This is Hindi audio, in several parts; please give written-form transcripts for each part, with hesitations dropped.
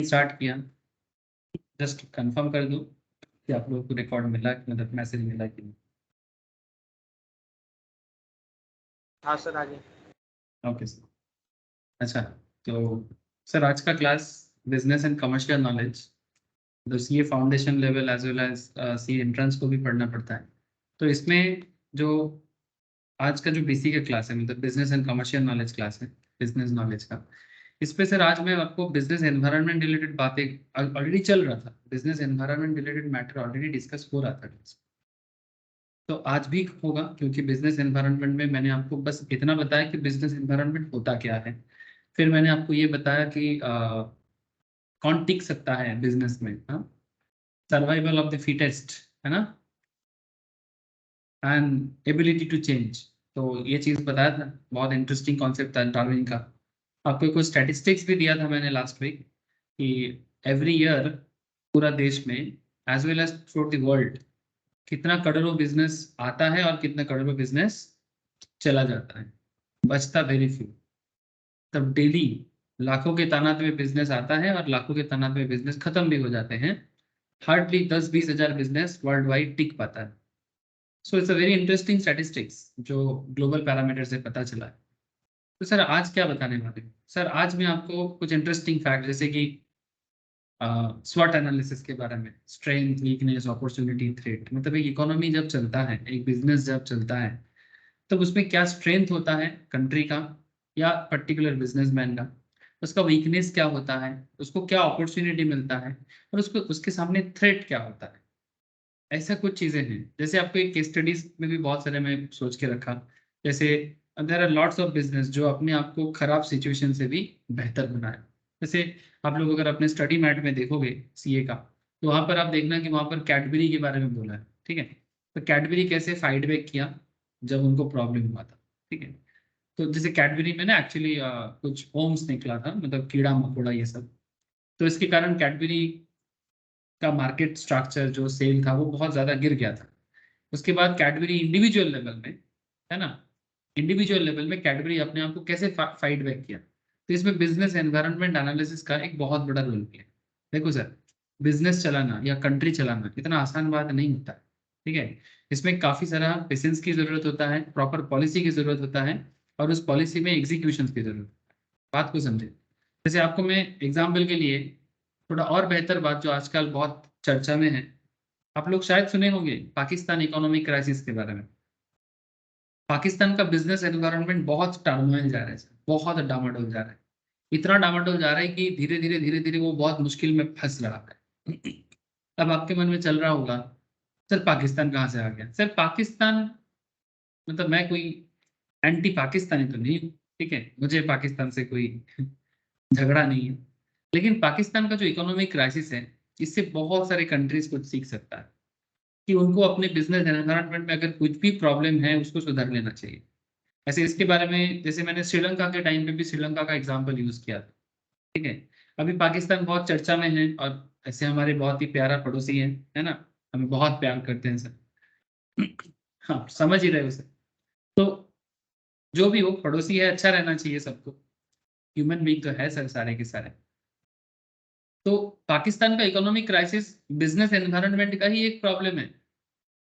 स्टार्ट किया, जस्ट कंफर्म कर दो कि आप लोगों को रिकॉर्ड मिला, मतलब मैसेज मिला कि नहीं। हाँ सर, आगे। Okay sir. अच्छा, तो सर आज का class business and commercial knowledge, तो CA foundation level as well as CA entrance को भी पढ़ना पड़ता है। तो इसमें जो आज का जो बीसी का क्लास है, मतलब business and commercial knowledge class है, बिजनेस नॉलेज का, इस पे सर आज मैं आपको बिजनेस एनवायरनमेंट रिलेटेड बातें ऑलरेडी चल रहा था, business environment related matter already discuss हो रहा था। तो आज भी होगा, क्योंकि बिजनेस एनवायरनमेंट में मैंने आपको बस इतना बताया कि बिजनेस एनवायरनमेंट होता क्या है। फिर मैंने आपको ये बताया कि कौन टिक सकता है बिजनेस में, हाँ, सर्वाइवल ऑफ द फिटेस्ट, है ना, एंड एबिलिटी टू चेंज। तो ये चीज बताया था, बहुत इंटरेस्टिंग कॉन्सेप्ट था डार्विन का। आपको कुछ स्टैटिस्टिक्स भी दिया था मैंने लास्ट वीक कि एवरी ईयर पूरा देश में as well as through the world कितना करोड़ों बिजनेस आता है और कितना करोड़ों बिजनेस चला जाता है, बचता वेरी फ्यू। तब डेली लाखों के तादाद में बिजनेस आता है और लाखों के तादाद में बिजनेस खत्म भी हो जाते हैं। हार्डली 10-20 हजार बिजनेस वर्ल्ड वाइड टिक पाता है। So it's a very interesting statistics जो ग्लोबल पैरामीटर से पता चला है। तो सर आज क्या बताने वाले हैं? सर आज मैं आपको कुछ इंटरेस्टिंग फैक्ट, जैसे कि स्वॉट एनालिसिस के बारे में, स्ट्रेंथ, वीकनेस, अपॉर्चुनिटी, थ्रेट, मतलब एक इकोनॉमी जब चलता है, एक बिजनेस जब चलता है, तब उसमें क्या स्ट्रेंथ होता है कंट्री का या पर्टिकुलर बिजनेसमैन का, उसका वीकनेस क्या होता है, उसको क्या अपॉर्चुनिटी मिलता है, और उसको उसके सामने थ्रेट क्या होता है। ऐसा कुछ चीजें हैं, जैसे आपको एक केस स्टडीज में भी बहुत सारे मैं सोच के रखा। जैसे there are lots of business जो अपने आप को खराब सिचुएशन से भी बेहतर बनाए। जैसे आप लोग अगर अपने स्टडी मैट में देखोगे सीए का, तो वहां पर आप देखना कि वहां पर कैडबरी के बारे में बोला है, ठीक है। तो कैडबरी कैसे फाइट बैक किया जब उनको प्रॉब्लम हुआ था, ठीक है। तो जैसे कैडबरी में ना एक्चुअली कुछ ओम्स निकला था, मतलब कीड़ा मकोड़ा ये सब। तो इसके कारण कैडबरी का मार्केट स्ट्रक्चर जो सेल था वो बहुत ज्यादा गिर गया था। उसके बाद कैडबरी इंडिविजुअल लेवल में, है ना, इंडिविजुअल लेवल में कैडबरी अपने आप को कैसे फाइट बैक किया। तो इसमें बिजनेस एनवायरनमेंट एनालिसिस का एक बहुत बड़ा रोल किया। देखो सर, बिजनेस चलाना या कंट्री चलाना इतना आसान बात नहीं होता, ठीक है। इसमें काफी सारा पेशेंस की जरूरत होता है, प्रॉपर पॉलिसी की जरूरत होता है, और उस पॉलिसी में एग्जीक्यूशन की जरूरत है। बात को समझे। जैसे आपको मैं एग्जाम्पल के लिए थोड़ा और बेहतर बात जो आजकल बहुत चर्चा में है, आप लोग शायद सुने होंगे पाकिस्तान इकोनॉमिक क्राइसिस के बारे में। पाकिस्तान का बिजनेस एनवायरनमेंट बहुत टर्मोइल जा रहा है, बहुत डामाडोल जा रहा है। इतना डामाडोल जा रहा है कि धीरे धीरे वो बहुत मुश्किल में फंस रहा है। अब आपके मन में चल रहा होगा, सर पाकिस्तान कहाँ से आ गया? सर पाकिस्तान, मतलब मैं कोई एंटी पाकिस्तानी तो नहीं हूँ, ठीक है, मुझे पाकिस्तान से कोई झगड़ा नहीं है। लेकिन पाकिस्तान का जो इकोनॉमिक क्राइसिस है, इससे बहुत सारे कंट्रीज कुछ सीख सकता है कि उनको अपने बिजनेस एनवायरनमेंट में अगर कुछ भी प्रॉब्लम है उसको सुधार लेना चाहिए। ऐसे इसके बारे में जैसे मैंने श्रीलंका के टाइम पे भी श्रीलंका का एग्जांपल यूज किया था, ठीक है। अभी पाकिस्तान बहुत चर्चा में है और ऐसे हमारे बहुत ही प्यारा पड़ोसी है ना, हमें बहुत प्यार करते हैं सर। हाँ, समझ ही रहे हो सर। तो जो भी हो, पड़ोसी है, अच्छा रहना चाहिए सबको, ह्यूमन बीइंग तो है सर सारे के सारे। तो पाकिस्तान का इकोनॉमिक क्राइसिस बिजनेस एनवायरनमेंट का ही एक प्रॉब्लम है,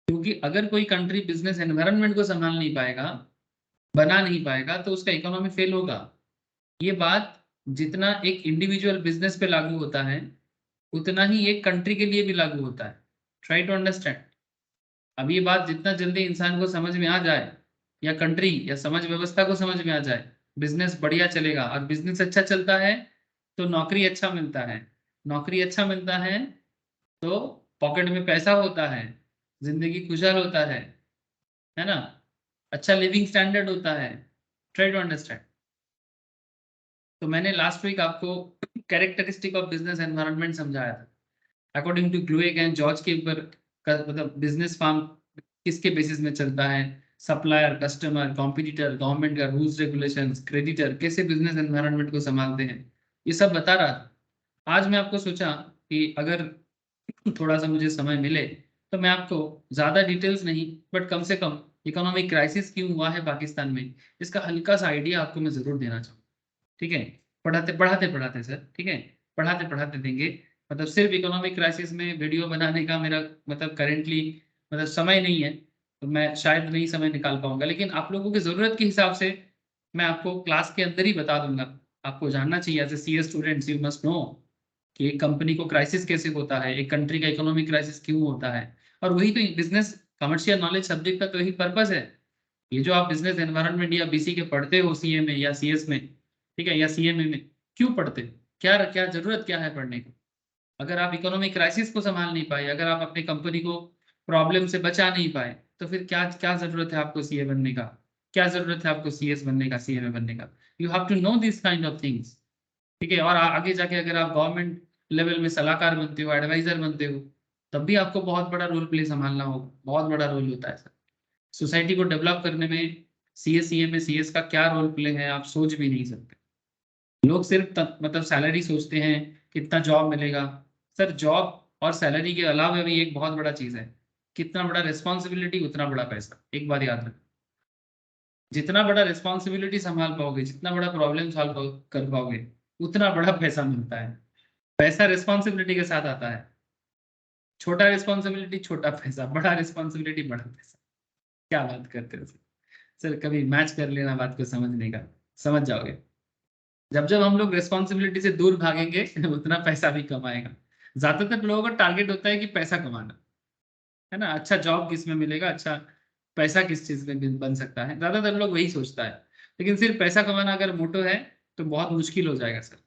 क्योंकि अगर कोई कंट्री बिजनेस एनवायरनमेंट को संभाल नहीं पाएगा, बना नहीं पाएगा, तो उसका इकोनॉमी फेल होगा। ये बात जितना एक इंडिविजुअल बिजनेस पे लागू होता है, उतना ही एक कंट्री के लिए भी लागू होता है। Try to understand. अब ये बात जितना जल्दी इंसान को समझ में आ जाए, या कंट्री या समाज व्यवस्था को समझ में आ जाए, बिजनेस बढ़िया चलेगा। और बिजनेस अच्छा चलता है तो नौकरी अच्छा मिलता है, नौकरी अच्छा मिलता है तो पॉकेट में पैसा होता है, जिंदगी खुशहाल होता है ना, अच्छा लिविंग स्टैंडर्ड होता है। Try to understand. तो मैंने लास्ट वीक आपको कैरेक्टरिस्टिक ऑफ बिजनेस एनवायरनमेंट समझाया था। According to Glueck and George के ऊपर मतलब बिजनेस फार्म किसके बेसिस में चलता है, सप्लायर, कस्टमर, कॉम्पिटिटर, गवर्नमेंट का रूल्स रेगुलेशंस, क्रेडिटर कैसे बिजनेस एनवायरनमेंट को संभालते हैं, ये सब बता रहा था। आज मैं आपको सोचा कि अगर थोड़ा सा मुझे समय मिले तो मैं आपको ज्यादा डिटेल्स नहीं, बट कम से कम इकोनॉमिक क्राइसिस क्यों हुआ है पाकिस्तान में, इसका हल्का सा आइडिया आपको मैं जरूर देना चाहूँ, ठीक है। पढ़ाते पढ़ाते पढ़ाते सर, ठीक है। पढ़ाते पढ़ाते देंगे। मतलब सिर्फ इकोनॉमिक क्राइसिस में वीडियो बनाने का मेरा मतलब करेंटली मतलब समय नहीं है, तो मैं शायद नहीं समय निकाल पाऊंगा, लेकिन आप लोगों की ज़रूरत के हिसाब से मैं आपको क्लास के अंदर ही बता दूंगा। आपको जानना चाहिए as a CA students, you must know कि एक कंपनी को क्राइसिस कैसे होता है, एक कंट्री का इकोनॉमिक क्राइसिस क्यों होता है। और वही तो बिजनेस कमर्शियल नॉलेज सब्जेक्ट का तो यही पर्पस है। ये जो आप बिजनेस एनवायरनमेंट या बीसी के पढ़ते हो सीए में या सीएस में, ठीक है, या सीएमए में, क्यों पढ़ते हो? क्या क्या जरूरत क्या है पढ़ने की? अगर आप इकोनॉमिक क्राइसिस को संभाल नहीं पाए, अगर आप अपनी कंपनी को प्रॉब्लम से बचा नहीं पाए, तो फिर क्या क्या जरूरत है आपको सीए बनने का? क्या जरूरत है आपको सीएस बनने का, सीएमए बनने का? You have to know this kind of things. ठीक है, और आगे जाके अगर आप गवर्नमेंट लेवल में सलाहकार बनते हो, एडवाइजर बनते हो, तब भी आपको बहुत बड़ा रोल प्ले संभालना होगा, बहुत बड़ा रोल होता है सर। सोसाइटी को डेवलप करने में सीएस सीएमए सीएस का क्या रोल प्ले है आप सोच भी नहीं सकते। लोग सिर्फ मतलब सैलरी सोचते हैं, कितना जॉब मिलेगा। सर जॉब और सैलरी के अलावा भी एक बहुत बड़ा चीज है, कितना बड़ा रिस्पॉन्सिबिलिटी उतना बड़ा पैसा। एक बात याद रखो, जितना बड़ा रिस्पॉन्सिबिलिटी संभाल पाओगे, जितना बड़ा प्रॉब्लम सॉल्व कर पाओगे, उतना बड़ा पैसा मिलता है। पैसा रिस्पॉन्सिबिलिटी के साथ आता है। छोटा रिस्पॉन्सिबिलिटी छोटा पैसा, बड़ा रिस्पॉन्सिबिलिटी बड़ा पैसा। क्या बात करते हो सर? सर कभी मैच कर लेना बात को समझने का, समझ जाओगे। जब जब हम लोग रिस्पॉन्सिबिलिटी से दूर भागेंगे उतना पैसा भी कमाएगा। ज्यादातर लोगों का टारगेट होता है कि पैसा कमाना, है ना, अच्छा जॉब किस में मिलेगा, अच्छा पैसा किस चीज में बन सकता है, ज्यादातर लोग वही सोचता है। लेकिन सिर्फ पैसा कमाना अगर मोटो है तो बहुत मुश्किल हो जाएगा सर।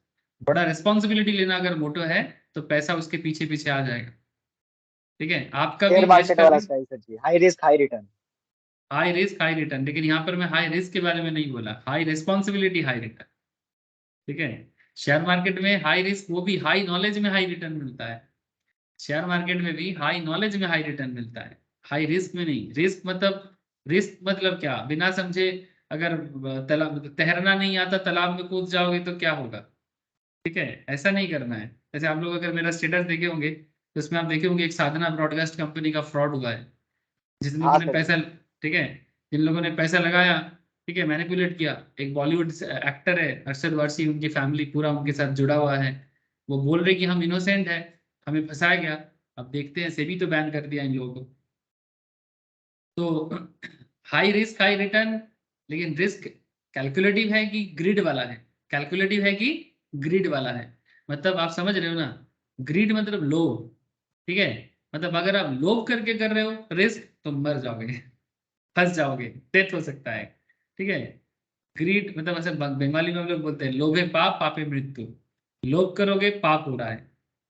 बड़ा रिस्पॉन्सिबिलिटी लेना अगर मोटो है तो पैसा उसके पीछे पीछे आ जाएगा। ठीक है, आपका शेयर भी देश मार्केट का वाला भी style sir ji, high risk high return. High risk high return, लेकिन यहाँ पर मैं हाई रिस्क के बारे में नहीं बोला, हाई रिस्पॉन्सिबिलिटी हाई रिटर्न। ठीक है, शेयर मार्केट में हाई रिस्क, वो भी हाई नॉलेज में हाई रिटर्न मिलता है। शेयर मार्केट में भी हाई नॉलेज में हाई रिटर्न मिलता है, हाई रिस्क में नहीं। रिस्क मतलब क्या, बिना समझे अगर तालाब तैरना नहीं आता तालाब में कूद जाओगे तो क्या होगा? ठीक है, ऐसा नहीं करना है। जैसे आप लोग अगर मेरा स्टेटस देखे होंगे तो उसमें आप देखे होंगे एक साधना ब्रॉडकास्ट कंपनी का फ्रॉड हुआ है। जिन लोगों हाँ ने सर जी। पैसा, ठीक है, जिन लोगों ने पैसा लगाया, ठीक है, मैनिपुलेट किया। एक बॉलीवुड एक्टर है अरशद वारसी, उनकी फैमिली पूरा उनके साथ जुड़ा हुआ है। वो बोल रहे कि हम इनोसेंट है, हमें फंसाया गया। अब देखते हैं, सेबी तो बैन कर दिया इन लोगों को। तो हाई रिस्क हाई रिटर्न, लेकिन रिस्क कैलकुलेटिव है कि ग्रिड वाला है? कैलकुलेटिव है कि ग्रिड वाला है? मतलब आप समझ रहे हो ना, ग्रिड मतलब लोभ। ठीक है, मतलब अगर आप लोभ करके कर रहे हो रिस्क तो मर जाओगे, फंस जाओगे, डेथ हो सकता है। ठीक है, ग्रीड मतलब ऐसे बंगाली में हम लोग बोलते हैं लोभे पाप पापे मृत्यु। लोभ करोगे पाप हो रहा है,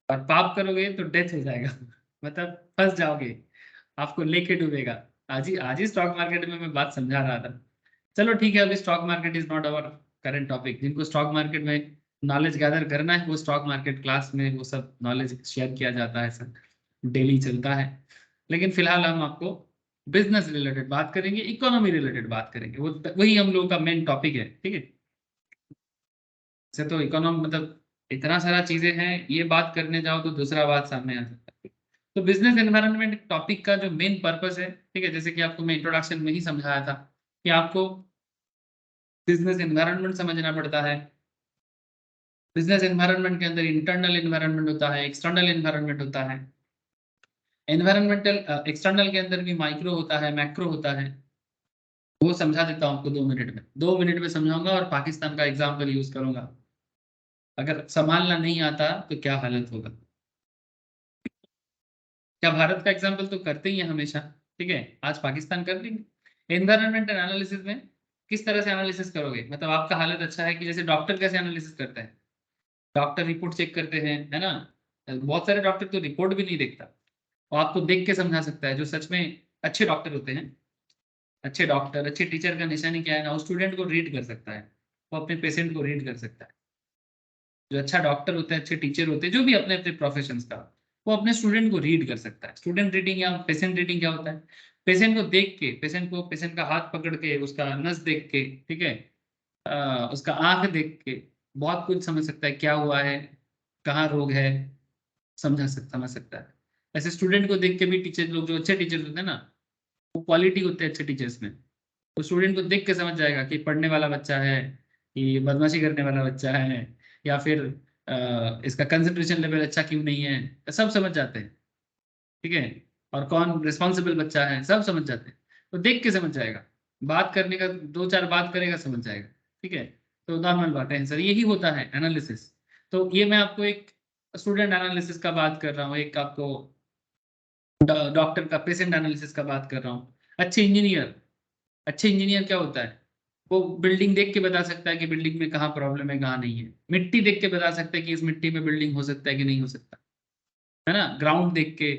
और पाप करोगे तो डेथ हो जाएगा मतलब फंस जाओगे, आपको लेके डूबेगा। आज ही स्टॉक मार्केट में मैं बात समझा रहा था। चलो ठीक है, अभी stock market is not our current topic. जिनको स्टॉक मार्केट में नॉलेज गैदर करना है वो स्टॉक मार्केट क्लास में वो सब नॉलेज शेयर किया जाता है सर, डेली चलता है। लेकिन फिलहाल हम आपको बिजनेस रिलेटेड बात करेंगे, इकोनॉमी रिलेटेड बात करेंगे, वो वही हम लोगों का मेन टॉपिक है। ठीक है, से तो इकोनॉमी मतलब इतना सारा चीजें हैं, ये बात करने जाओ तो दूसरा बात सामने आ सकता है। तो बिजनेस एनवायरनमेंट टॉपिक का जो मेन पर्पस है, ठीक है, जैसे कि आपको मैं इंट्रोडक्शन में ही समझाया था कि आपको बिजनेस एनवायरनमेंट समझना पड़ता है। बिजनेस एनवायरनमेंट के अंदर इंटरनल एनवायरनमेंट होता है, एक्सटर्नल एनवायरनमेंट होता है। एनवायरनमेंटल एक्सटर्नल के अंदर भी माइक्रो होता है, मैक्रो होता है। वो समझा देता हूँ आपको 2 मिनट में, 2 मिनट में समझाऊंगा और पाकिस्तान का एग्जाम्पल यूज करूंगा। अगर संभालना नहीं आता तो क्या हालत होगा। क्या भारत का एग्जाम्पल तो करते ही है हमेशा, ठीक है, आज पाकिस्तान कर देंगे। एनवायरनमेंट एनालिसिस में किस तरह से एनालिसिस करोगे, मतलब आपका हालत अच्छा है कि जैसे डॉक्टर कैसे एनालिसिस करते हैं, डॉक्टर रिपोर्ट चेक करते हैं, है ना। बहुत सारे डॉक्टर तो रिपोर्ट भी नहीं देखता, और आपको देख के समझा सकता है। जो सच में अच्छे डॉक्टर होते हैं, अच्छे डॉक्टर अच्छे टीचर का निशानी क्या है ना, वो स्टूडेंट को रीड कर सकता है, वो अपने पेशेंट को रीड कर सकता है। जो अच्छा डॉक्टर होता है, अच्छे टीचर होते हैं, जो भी अपने अपने प्रोफेशन का, वो अपने स्टूडेंट को रीड कर सकता है। स्टूडेंट रीडिंग या पेशेंट रीडिंग क्या होता है? पेशेंट को देख के, पेशेंट का हाथ पकड़ के, उसका नस देख के, ठीक है, उसका आंख देख के बहुत कुछ समझ सकता है, क्या हुआ है, कहाँ रोग है, समझ सकता है। ऐसे स्टूडेंट को देख के भी टीचर लोग, जो अच्छे टीचर्स होते हैं ना, वो क्वालिटी होते हैं अच्छे टीचर्स में। तो स्टूडेंट को देख के समझ जाएगा कि पढ़ने वाला बच्चा है, कि बदमाशी करने वाला बच्चा है, या फिर इसका कंसंट्रेशन लेवल अच्छा क्यों नहीं है, सब समझ जाते हैं। ठीक है, और कौन रिस्पॉन्सिबल बच्चा है सब समझ जाते हैं। तो देख के समझ जाएगा, बात करने का 2-4 बात करेगा समझ जाएगा। ठीक है, तो नॉर्मल बात है सर, यही होता है एनालिसिस। तो ये मैं आपको एक स्टूडेंट एनालिसिस का बात कर रहा हूँ, एक आपको डॉक्टर का पेशेंट एनालिसिस का बात कर रहा हूँ। अच्छे इंजीनियर क्या होता है, वो बिल्डिंग देख के बता सकता है कि बिल्डिंग में कहाँ प्रॉब्लम है कहाँ नहीं है। मिट्टी देख के बता सकता है कि इस मिट्टी में बिल्डिंग हो सकता है कि नहीं हो सकता, है ना। ग्राउंड देख के,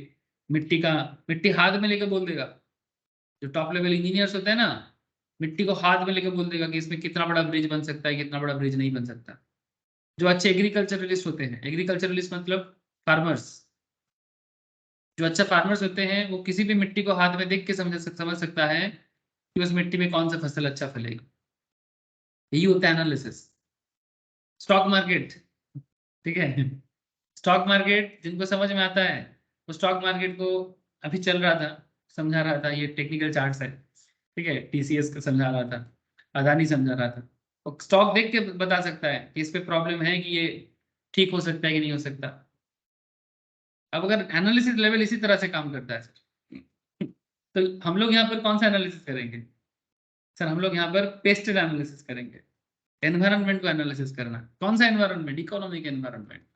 मिट्टी हाथ में लेके बोल देगा। जो टॉप लेवल इंजीनियर्स होते हैं ना, मिट्टी को हाथ में लेके बोल देगा कि इसमें कितना बड़ा ब्रिज बन सकता है, कितना बड़ा ब्रिज नहीं बन सकता। जो अच्छे एग्रीकल्चरलिस्ट होते हैं, एग्रीकल्चरलिस्ट मतलब फार्मर्स, जो अच्छा फार्मर्स होते हैं वो किसी भी मिट्टी को हाथ में देख के समझ सकता है कि उस मिट्टी में कौन सा फसल अच्छा फलेगा। यही होता है एनालिसिस। स्टॉक मार्केट, ठीक है, स्टॉक मार्केट जिनको समझ में आता है वो स्टॉक मार्केट को अभी चल रहा था, समझा रहा था, ये टेक्निकल चार्ट्स है। ठीक है, टीसीएस का समझा रहा था, अदानी समझा रहा था। और स्टॉक देख के बता सकता है कि इस पे प्रॉब्लम है कि ये ठीक हो सकता है कि नहीं हो सकता। अब अगर एनालिसिस लेवल इसी तरह से काम करता है सर, तो हम लोग यहाँ पर कौन सा एनालिसिस करेंगे सर? हम लोग यहाँ पर पेस्टल एनालिसिस करेंगे। एनवायरनमेंट को एनालिसिस करना, कौन सा एनवायरनमेंट? इकोनॉमिक एनवायरनमेंट,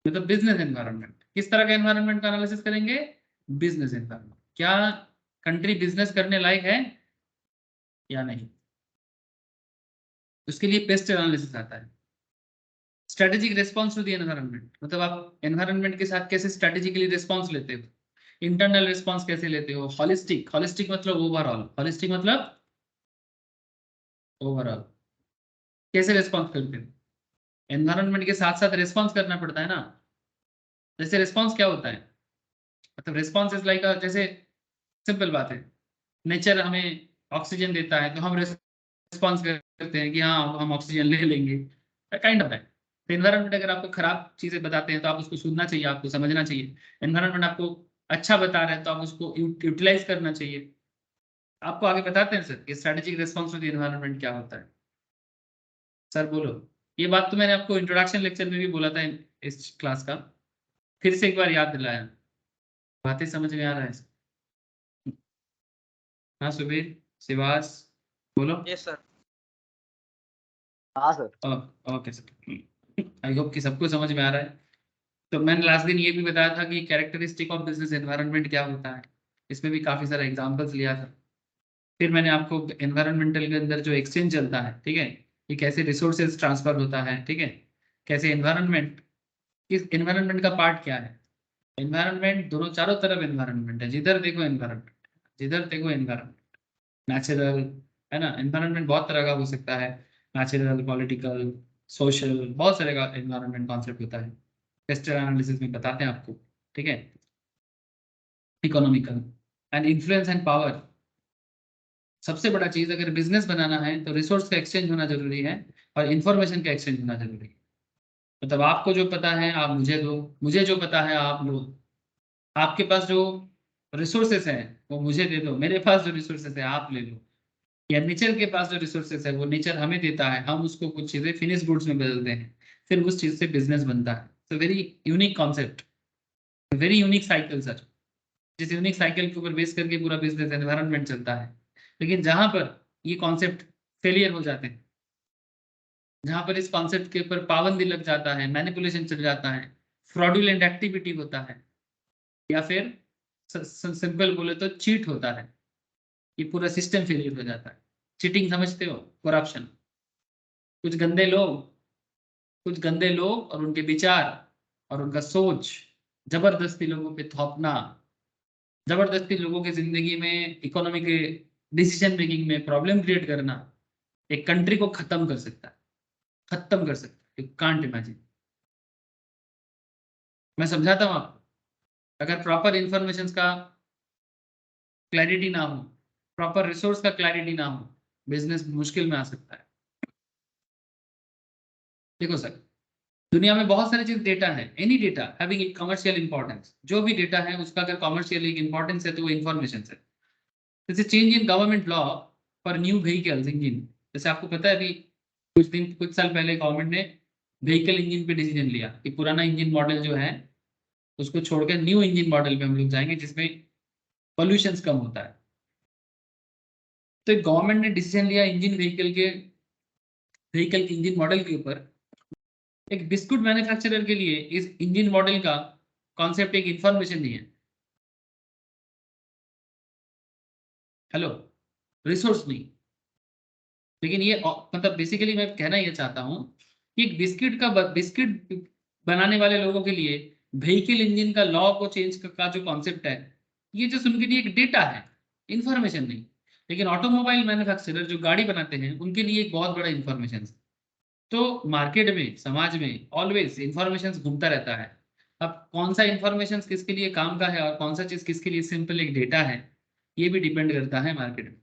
मतलब बिजनेस एनवायरनमेंट। किस तरह का एनवायरनमेंट का एनालिसिस करेंगे? Business environment. क्या कंट्री बिजनेस करने लायक है या नहीं, उसके लिए पेस्ट एनालिसिस आता है। Strategic response to the environment, मतलब आप एनवायरनमेंट के साथ कैसे स्ट्रेटेजिकली रिस्पॉन्स लेते हो, इंटरनल रिस्पॉन्स कैसे लेते हो। हॉलिस्टिक, हॉलिस्टिक मतलब ओवरऑल, हॉलिस्टिक मतलब ओवरऑल कैसे रिस्पॉन्स करते हो। एनवायरनमेंट के साथ साथ रिस्पॉन्स करना पड़ता है ना। जैसे रिस्पॉन्स क्या होता है, मतलब रिस्पॉन्स इज लाइक, जैसे सिंपल बात है, नेचर हमें ऑक्सीजन देता है तो हम रिस्पॉन्स करते हैं कि हाँ हम ऑक्सीजन ले लेंगे, काइंड ऑफ है। तो एनवायरनमेंट अगर आपको खराब चीजें बताते हैं तो आप उसको सुनना चाहिए, आपको समझना चाहिए। एनवायरनमेंट आपको अच्छा बता रहा है तो आप उसको यूटिलाइज करना चाहिए। आपको आगे बताते हैं सर, ये strategic response to the environment क्या होता है। सर बोलो, ये बात तो मैंने आपको इंट्रोडक्शन लेक्चर में भी बोला था इस क्लास का, फिर से एक बार याद दिलाया। बातें समझ में आ रहा है? हाँ सुबीर, शिवास, बोलो। Yes sir. हाँ sir. Okay sir, I hope कि सबको समझ में आ रहा है। तो मैंने लास्ट दिन ये भी बताया था कि कैरेक्टरिस्टिक ऑफ बिजनेस एनवायरनमेंट क्या होता है, इसमें भी काफी सारे एग्जांपल्स लिया था। फिर मैंने आपको एनवायरनमेंटल के अंदर जो एक्सचेंज चलता है, ठीक है, ये कैसे रिसोर्सेज ट्रांसफर होता है, ठीक है, कैसे एनवायरनमेंट, इस एनवायरनमेंट का पार्ट क्या है। एनवायरनमेंट दोनों चारों तरफ एनवायरनमेंट है, जिधर देखो एनवायरनमेंट, जिधर देखो एनवायरनमेंट। नेचुरल, है ना, एनवायरनमेंट बहुत तरह का हो सकता है, नेचुरल, पॉलिटिकल, सोशल, बहुत सारे का एनवायरनमेंट कॉन्सेप्ट होता है। टेस्ट एनालिसिस में बताते हैं आपको। ठीक है, economical and influence and power. सबसे बड़ा चीज, अगर बिजनेस बनाना है तो रिसोर्स का एक्सचेंज होना जरूरी है और इंफॉर्मेशन का एक्सचेंज होना जरूरी है। मतलब आपको जो पता है आप मुझे दो, मुझे जो पता है आप लो। आपके पास जो रिसोर्सेस हैं वो मुझे दे दो, मेरे पास जो रिसोर्सेस है आप ले लो। या नेचर के पास जो रिसोर्सेस है वो नेचर हमें देता है, हम उसको कुछ चीजें फिनिश गुड्स में बदलते हैं, फिर उस चीज से बिजनेस बनता है। तो very unique concept, very unique cycle sir. जिस यूनिक साइकिल के ऊपर बेस करके पूरा बिजनेस एनवायरनमेंट चलता है। लेकिन जहां पर ये कॉन्सेप्ट फेलियर हो जाते हैं, जहां पर इस कॉन्सेप्ट के ऊपर पाबंदी लग जाता है, मैनिपुलेशन चल जाता है, फ्रॉडुलेंट एक्टिविटी होता है, या फिर सिंपल बोले तो चीट होता है, ये पूरा सिस्टम फेलियर हो जाता है। चीटिंग समझते हो, करप्शन। कुछ गंदे लोग, कुछ गंदे लोग और उनके विचार और उनका सोच जबरदस्ती लोगों पे थोपना, जबरदस्ती लोगों की जिंदगी में, इकोनॉमी के डिसीजन मेकिंग में प्रॉब्लम क्रिएट करना, एक कंट्री को खत्म कर सकता है, खत्म कर सकता है। You can't imagine. मैं समझाता हूँ आपको, अगर प्रॉपर इंफॉर्मेशन का क्लैरिटी ना हो, प्रॉपर रिसोर्स का क्लैरिटी ना हो, बिजनेस मुश्किल में आ सकता है। देखो सर, दुनिया में बहुत सारी चीज डेटा है, any data having commercial importance, जो भी डेटा है उसका अगर कमर्शियल इंपॉर्टेंस है तो वो इंफॉर्मेशन है। जैसे change in government law for new vehicles engine, जैसे आपको पता है अभी कुछ साल पहले गवर्नमेंट ने व्हीकल इंजन पे डिसीजन लिया कि पुराना इंजन मॉडल जो है उसको छोड़कर न्यू इंजन मॉडल पे हम लोग जाएंगे जिसमें पॉल्यूशन कम होता है। तो गवर्नमेंट ने डिसीजन लिया इंजन व्हीकल इंजन मॉडल के ऊपर। एक बिस्कुट मैन्युफैक्चरर के लिए इस इंजन मॉडल का कॉन्सेप्ट एक इंफॉर्मेशन नहीं है। हेलो, रिसोर्स नहीं। लेकिन ये मतलब बेसिकली मैं कहना ये चाहता हूँ कि एक बिस्किट बनाने वाले लोगों के लिए व्हीकल इंजन का लॉ को चेंज का जो कॉन्सेप्ट है, ये जो उनके लिए एक डेटा है, इंफॉर्मेशन नहीं। लेकिन ऑटोमोबाइल मैन्युफैक्चरर जो गाड़ी बनाते हैं उनके लिए एक बहुत बड़ा इंफॉर्मेशन है। तो मार्केट में, समाज में ऑलवेज इंफॉर्मेशन घूमता रहता है। अब कौन सा इंफॉर्मेशन किसके लिए काम का है और कौन सा चीज किसके लिए सिंपल एक डेटा है, ये भी डिपेंड करता है मार्केट में।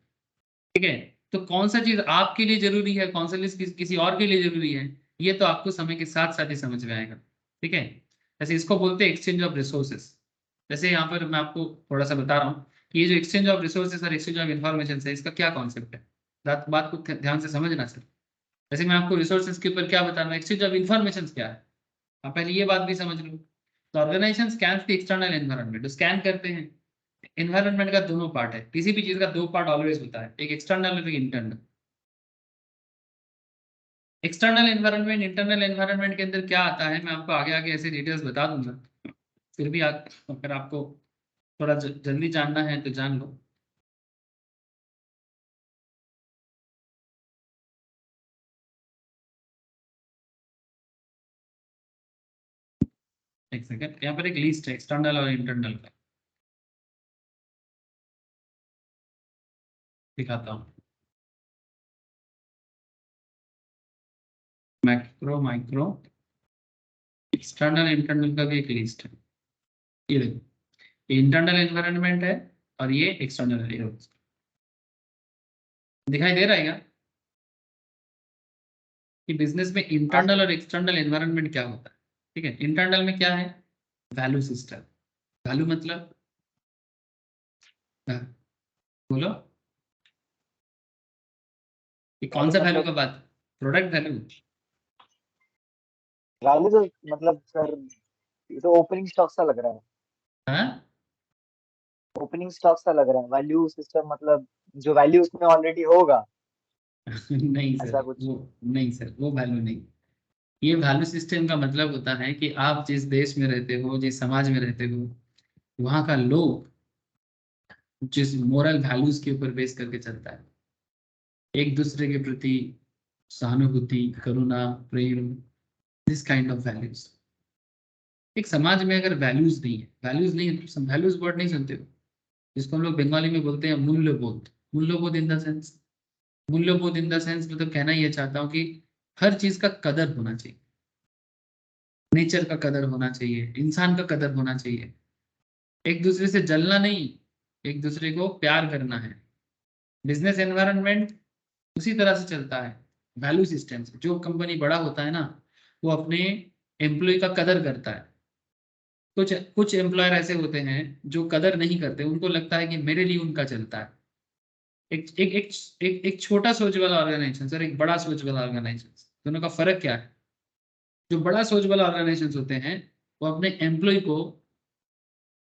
ठीक है, तो कौन सा चीज आपके लिए जरूरी है, कौन सा चीज किसी और के लिए जरूरी है, ये तो आपको समय के साथ साथ ही समझ में आएगा। ठीक है, जैसे इसको बोलते हैं एक्सचेंज ऑफ रिसोर्सेस। जैसे यहाँ पर मैं आपको थोड़ा सा बता रहा हूँ कि ये जो एक्सचेंज ऑफ रिसोर्सेस और एक्सचेंज ऑफ इन्फॉर्मेशन है, इसका क्या कॉन्सेप्ट है। बात को ध्यान से समझना सर। जैसे मैं आपको रिसोर्सेज के ऊपर क्या बता रहा हूँ, एक्सचेंज ऑफ इन्फॉर्मेशन क्या है, आप पहले ये बात भी समझ लो। तो organisation scan the external environment, scan करते हैं। एनवायरनमेंट का दोनों पार्ट है, किसी भी चीज का दो पार्ट ऑलवेज होता है, एक एक्सटर्नल और एक internal. External environment, internal environment के अंदर क्या आता है मैं आपको आगे आगे ऐसे डिटेल्स बता दूंगा। फिर भी अगर आपको थोड़ा जल्दी जानना है तो जान लो। एक सेकंड, यहाँ पर एक लिस्ट है एक्सटर्नल और इंटरनल का, दिखाता हूँ। मैक्रो, माइक्रो, एक्सटर्नल इंटरनल का भी एक लिस्ट है। ये देखो, इंटरनल एनवायरनमेंट है और ये एक्सटर्नल है। दिखाई दे रहा है क्या कि बिजनेस में हाँ इंटरनल सर। और एक्सटर्नल एनवायरनमेंट क्या होता है। ठीक है, इंटरनल में क्या है, वैल्यू सिस्टम। वैल्यू मतलब, हाँ, बोलो कि कौन वैल्यू सा वैल्यू का मतलब, बात, प्रोडक्ट वैल्यू। वैल्यू तो मतलब सर, ये तो ओपनिंग स्टॉक सा लग रहा है। हाँ ओपनिंग स्टॉक सा लग रहा है, वैल्यू सिस्टम मतलब जो वैल्यू उसमें ऑलरेडी होगा, नहीं सर, ऐसा कुछ। वो नहीं सर, वो वैल्यू नहीं। ये वैल्यू सिस्टम का मतलब होता है कि आप जिस देश में रहते हो, जिस समाज में रहते हो, वहाँ का लोग जिस मोरल वैल्यूज के ऊपर बेस करके चलता है, एक दूसरे के प्रति सहानुभूति, करुणा, प्रेम, दिस काइंड ऑफ वैल्यूज। एक समाज में अगर वैल्यूज नहीं है तो वैल्यूज वर्ड नहीं सुनते हो, जिसको हम लोग बंगाली में बोलते हैं मूल्यबोध। मूल्यबोध इन द सेंस, मूल्यबोध इन द सेंस मतलब कहना ये चाहता हूँ कि हर चीज का कदर होना चाहिए। नेचर का कदर होना चाहिए, इंसान का कदर होना चाहिए। एक दूसरे से जलना नहीं, एक दूसरे को प्यार करना है। बिजनेस एनवायरनमेंट उसी तरह से चलता है। वैल्यू सिस्टम से जो कंपनी बड़ा होता है ना, वो अपने एम्प्लॉय का कदर करता है। कुछ कुछ एम्प्लॉयर ऐसे होते हैं जो कदर नहीं करते, उनको लगता है कि मेरे लिए उनका चलता है। एक एक एक एक छोटा सोच वाला ऑर्गेनाइजेशन सर, एक बड़ा सोच वाला ऑर्गेनाइजेशन, दोनों का फर्क क्या है। जो बड़ा सोच वाला ऑर्गेनाइजेशन होते हैं वो अपने एम्प्लॉय को,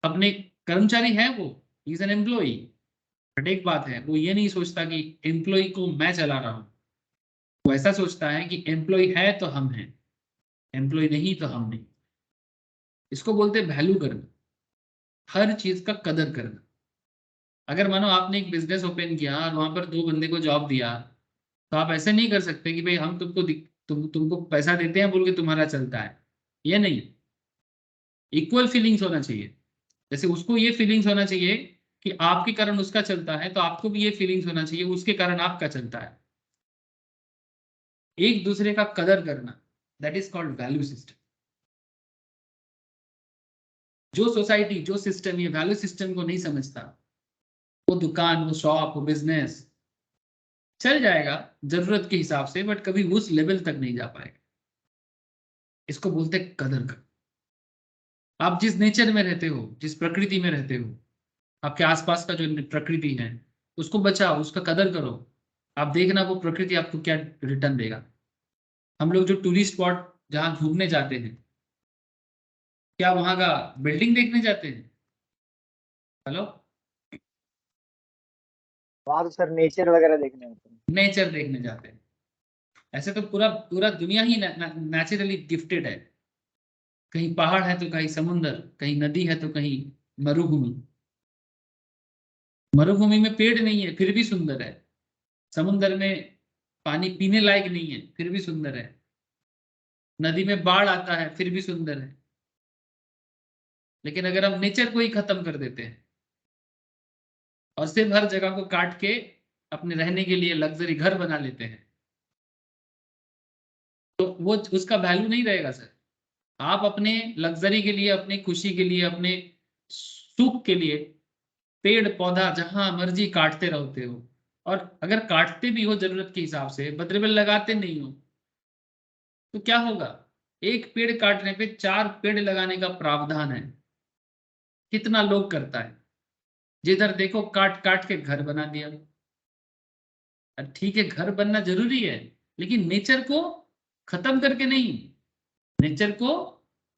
अपने कर्मचारी है वो, इज एन एम्प्लॉय, बट एक बात है, वो ये नहीं सोचता कि एम्प्लॉय को मैं चला रहा हूँ। वो ऐसा सोचता है कि एम्प्लॉय है तो हम हैं, एम्प्लॉय नहीं तो हम नहीं। इसको बोलते हैं वैल्यू करना, हर चीज का कदर करना। अगर मानो आपने एक बिजनेस ओपन किया और वहां पर दो बंदे को जॉब दिया, तो आप ऐसे नहीं कर सकते कि भाई हम तुमको पैसा देते हैं बोल के तुम्हारा चलता है। ये नहीं, इक्वल फीलिंग्स होना चाहिए। जैसे उसको ये फीलिंग्स होना चाहिए कि आपके कारण उसका चलता है, तो आपको भी ये फीलिंग्स होना चाहिए उसके कारण आपका चलता है। एक दूसरे का कदर करना, that is called value system. जो सोसाइटी, जो सिस्टम ये वैल्यू सिस्टम को नहीं समझता, वो दुकान, वो शॉप, वो बिजनेस चल जाएगा जरूरत के हिसाब से, बट कभी उस लेवल तक नहीं जा पाएगा। इसको बोलते हैं कदर कर। आप जिस नेचर में रहते हो, जिस प्रकृति में रहते हो, आपके आसपास का जो प्रकृति है, उसको बचाओ, उसका कदर करो। आप देखना वो प्रकृति आपको क्या रिटर्न देगा। हम लोग जो टूरिस्ट स्पॉट जहां घूमने जाते हैं, क्या वहां का बिल्डिंग देखने जाते हैं? हेलो। वहां तो सर नेचर वगैरह देखने होते हैं। नेचर देखने जाते हैं। ऐसे तो पूरा पूरा दुनिया ही नेचुरली गिफ्टेड है। कहीं पहाड़ है तो कहीं समुंदर, कहीं नदी है तो कहीं मरुभूमि। मरुभूमि में पेड़ नहीं है फिर भी सुंदर है। समुंदर में पानी पीने लायक नहीं है फिर भी सुंदर है। नदी में बाढ़ आता है फिर भी सुंदर है। लेकिन अगर हम नेचर को ही खत्म कर देते हैं और सिर्फ हर जगह को काट के अपने रहने के लिए लग्जरी घर बना लेते हैं, तो वो उसका वैल्यू नहीं रहेगा सर। आप अपने लग्जरी के लिए, अपनी खुशी के लिए, अपने सुख के लिए पेड़ पौधा जहां मर्जी काटते रहते हो। और अगर काटते भी हो जरूरत के हिसाब से, बदले लगाते नहीं हो, तो क्या होगा? एक पेड़ काटने पे 4 पेड़ लगाने का प्रावधान है। कितना लोग करता है? जिधर देखो काट काट के घर बना दिया। ठीक है, घर बनना जरूरी है, लेकिन नेचर को खत्म करके नहीं, नेचर को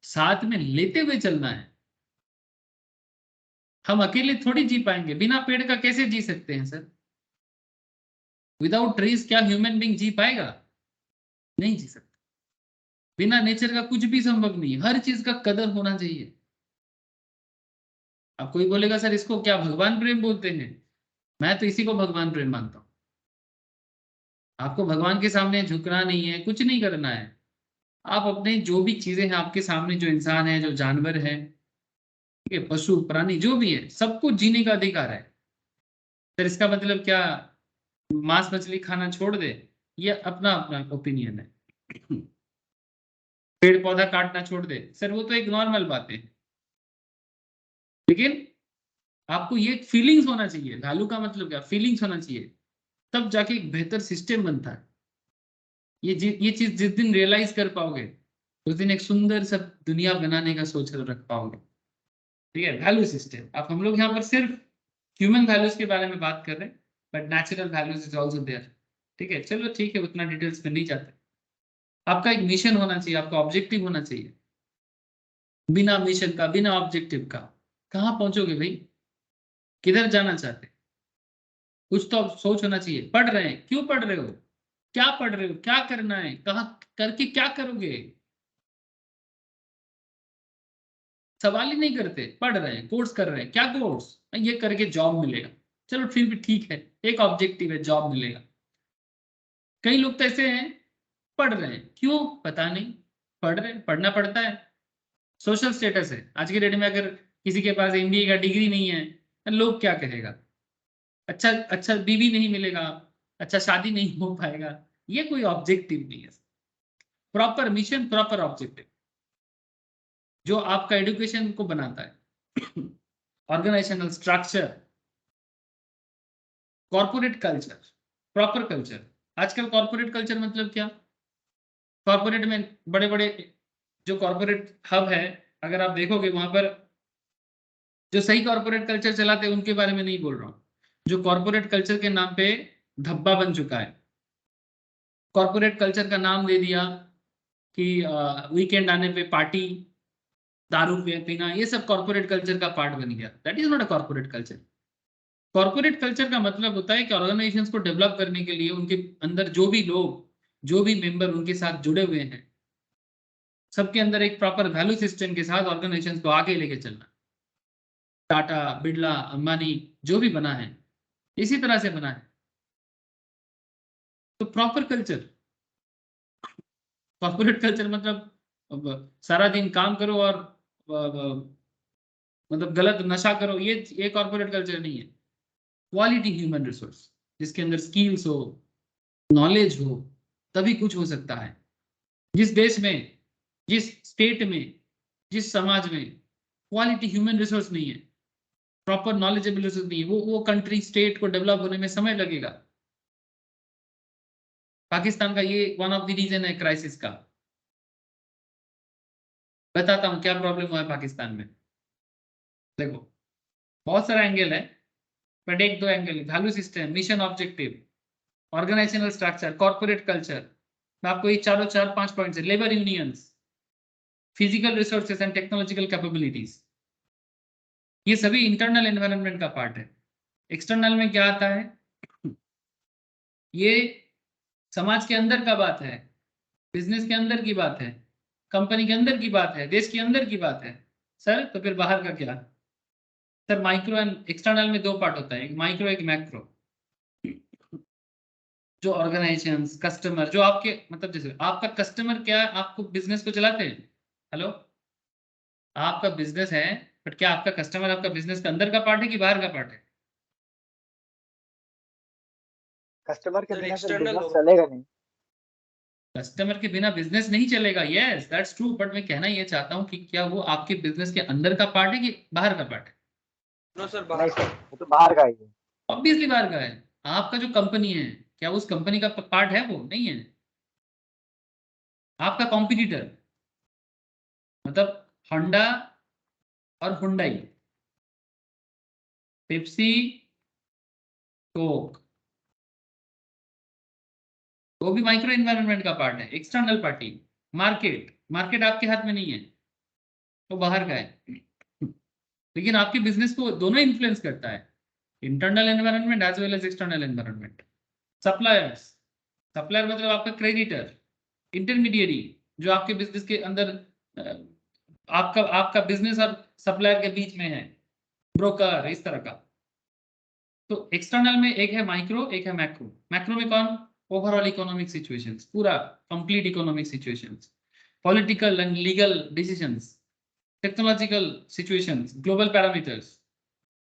साथ में लेते हुए चलना है। हम अकेले थोड़ी जी पाएंगे, बिना पेड़ का कैसे जी सकते हैं सर? विदाउट ट्रीज क्या ह्यूमन बींग जी पाएगा? नहीं जी सकता। बिना नेचर का कुछ भी संभव नहीं है। हर चीज का कदर होना चाहिए। अब कोई बोलेगा सर इसको क्या भगवान प्रेम बोलते हैं? मैं तो इसी को भगवान प्रेम मानता हूं। आपको भगवान के सामने झुकना नहीं है, कुछ नहीं करना है। आप अपने जो भी चीजें हैं आपके सामने, जो इंसान है, जो जानवर है, ठीक है, पशु प्राणी जो भी है, सबको जीने का अधिकार है। सर इसका मतलब क्या मांस मछली खाना छोड़ दे? ये अपना अपना ओपिनियन है। पेड़ पौधा काटना छोड़ दे, सर वो तो एक नॉर्मल बात है। लेकिन आपको ये फीलिंग्स होना चाहिए। वैल्यू का मतलब क्या? फीलिंग्स होना चाहिए, तब जाके एक बेहतर सिस्टम बनता है। ये चीज जिस दिन रियलाइज कर पाओगे, उस दिन एक सुंदर सा दुनिया बनाने का सोच रख पाओगे। ठीक है, वैल्यू सिस्टम। अब हम लोग यहाँ पर सिर्फ ह्यूमन वैल्यूज के बारे में बात कर रहे हैं, but natural values is also there. ठीक है, चलो ठीक है, उतना डिटेल्स में नहीं जाते। आपका एक मिशन होना चाहिए, आपका ऑब्जेक्टिव होना चाहिए। बिना मिशन का, बिना ऑब्जेक्टिव का कहाँ पहुंचोगे भाई? किधर जाना चाहते? कुछ तो अब सोच होना चाहिए। पढ़ रहे हैं, क्यों पढ़ रहे हो? क्या पढ़ रहे हो? क्या करना है? कहाँ करके क्या करोगे? सवाल ही नहीं करते। पढ़ रहे हैं, कोर्स कर रहे हैं, क्या कोर्स? ये करके जॉब मिलेगा। चलो फिर भी ठीक है, एक ऑब्जेक्टिव है, जॉब मिलेगा। कई लोग तो ऐसे हैं, पढ़ रहे हैं, क्यों पता नहीं, पढ़ रहे हैं, पढ़ना पड़ता है। सोशल स्टेटस है आज के डेट में। अगर किसी के पास एमबीए का डिग्री नहीं है, तो लोग क्या कहेगा? अच्छा अच्छा बीवी नहीं मिलेगा, अच्छा शादी नहीं हो पाएगा। ये कोई ऑब्जेक्टिव नहीं है। प्रॉपर मिशन, प्रॉपर ऑब्जेक्टिव, जो आपका एजुकेशन को बनाता है। Organisational structure, corporate culture, proper culture. आजकल कॉर्पोरेट कल्चर मतलब क्या? कॉर्पोरेट में बड़े बड़े जो कॉर्पोरेट हब है, अगर आप देखोगे वहां पर जो सही कॉर्पोरेट कल्चर चलाते हैं उनके बारे में नहीं बोल रहा हूँ। जो कॉर्पोरेट कल्चर के नाम पे धब्बा बन चुका है, कॉर्पोरेट कल्चर का नाम दे दिया कि वीकेंड आने पे पार्टी, दारू पीना, ये सब कॉर्पोरेट कल्चर का पार्ट बन गया। That is not a corporate culture. Corporate culture का मतलब होता है कि ऑर्गेनाइजेशंस को डेवलप करने के लिए उनके अंदर जो भी लोग, जो भी मेंबर उनके साथ जुड़े हुए हैं, सबके अंदर एक प्रॉपर वैल्यू सिस्टम के साथ ऑर्गेनाइजेशंस को आगे लेके चलना। टाटा, बिरला, अंबानी जो भी बना है, इसी तरह से बना है। तो प्रॉपर कल्चर, कॉर्पोरेट कल्चर मतलब सारा दिन काम करो और मतलब गलत नशा करो, ये कॉर्पोरेट कल्चर नहीं है। क्वालिटी ह्यूमन रिसोर्स, जिसके अंदर स्किल्स हो, नॉलेज हो, तभी कुछ हो सकता है। जिस देश में, जिस स्टेट में, जिस समाज में क्वालिटी ह्यूमन रिसोर्स नहीं है, प्रॉपर नॉलेजेबल रिसोर्स नहीं है, वो कंट्री, स्टेट को डेवलप होने में समय लगेगा। पाकिस्तान का ये वन ऑफ द रीजन है क्राइसिस का। बताता हूँ क्या प्रॉब्लम हुआ है पाकिस्तान में। देखो, बहुत सारा एंगल है, बट एक दो angle: value system, mission objective, organisational structure, corporate culture, मैं आपको ये चारों 4-5 पॉइंट्स है। Labour unions, physical resources and technological capabilities, ये सभी इंटरनल एनवायरनमेंट का पार्ट है। एक्सटर्नल में क्या आता है? ये समाज के अंदर का बात है, बिजनेस के अंदर की बात है, कंपनी के अंदर की बात है, देश के अंदर की बात है। सर तो फिर बाहर का क्या? सर माइक्रो एंड एक्सटर्नल में दो पार्ट होता है, एक माइक्रो एक मैक्रो। जो ऑर्गेनाइजेशन, कस्टमर, जो आपके मतलब जैसे आपका कस्टमर क्या है, आपको बिजनेस को चलाते हैं। हेलो, आपका बिजनेस है, बट क्या आपका कस्टमर आपका बिजनेस के अंदर का पार्ट है कि बाहर का पार्ट है? कस्टमर के सर बिना फिर एक्सटर्नल बिजनेस होगा। चलेगा नहीं। कस्टमर के बिना बिजनेस नहीं चलेगा, यस दैट्स ट्रू, बट मैं कहना ये चाहता हूँ कि क्या वो आपके बिजनेस के अंदर का पार्ट है कि बाहर का पार्ट है? नो सर, नहीं बाहर सर, वो तो बाहर का ही है। ऑब्वियसली बाहर का है। आपका जो कंपनी है, क्या उस कंपनी का पार्ट है? वो नहीं है। आपका कॉम्पिटिटर मतलब होंडा और हुंडई, पेप्सी, कोक, वो भी माइक्रो एनवायरनमेंट का पार्ट है, एक्सटर्नल पार्टी। मार्केट, मार्केट आपके हाथ में नहीं है, वो बाहर का है। लेकिन आपके बिजनेस को दोनों इन्फ्लुएंस करता है, internal environment as well as external environment. Suppliers, supplier मतलब आपका क्रेडिटर, इंटरमीडिएरी, जो आपके बिजनेस के अंदर आपका आपका बिजनेस और सप्लायर के बीच में है, ब्रोकर, इस तरह का। तो एक्सटर्नल में एक है माइक्रो, एक है मैक्रो। मैक्रो में कौन? ओवरऑल इकोनॉमिक सिचुएशंस, पूरा complete economic situations, political and legal decisions, technological situations, global parameters,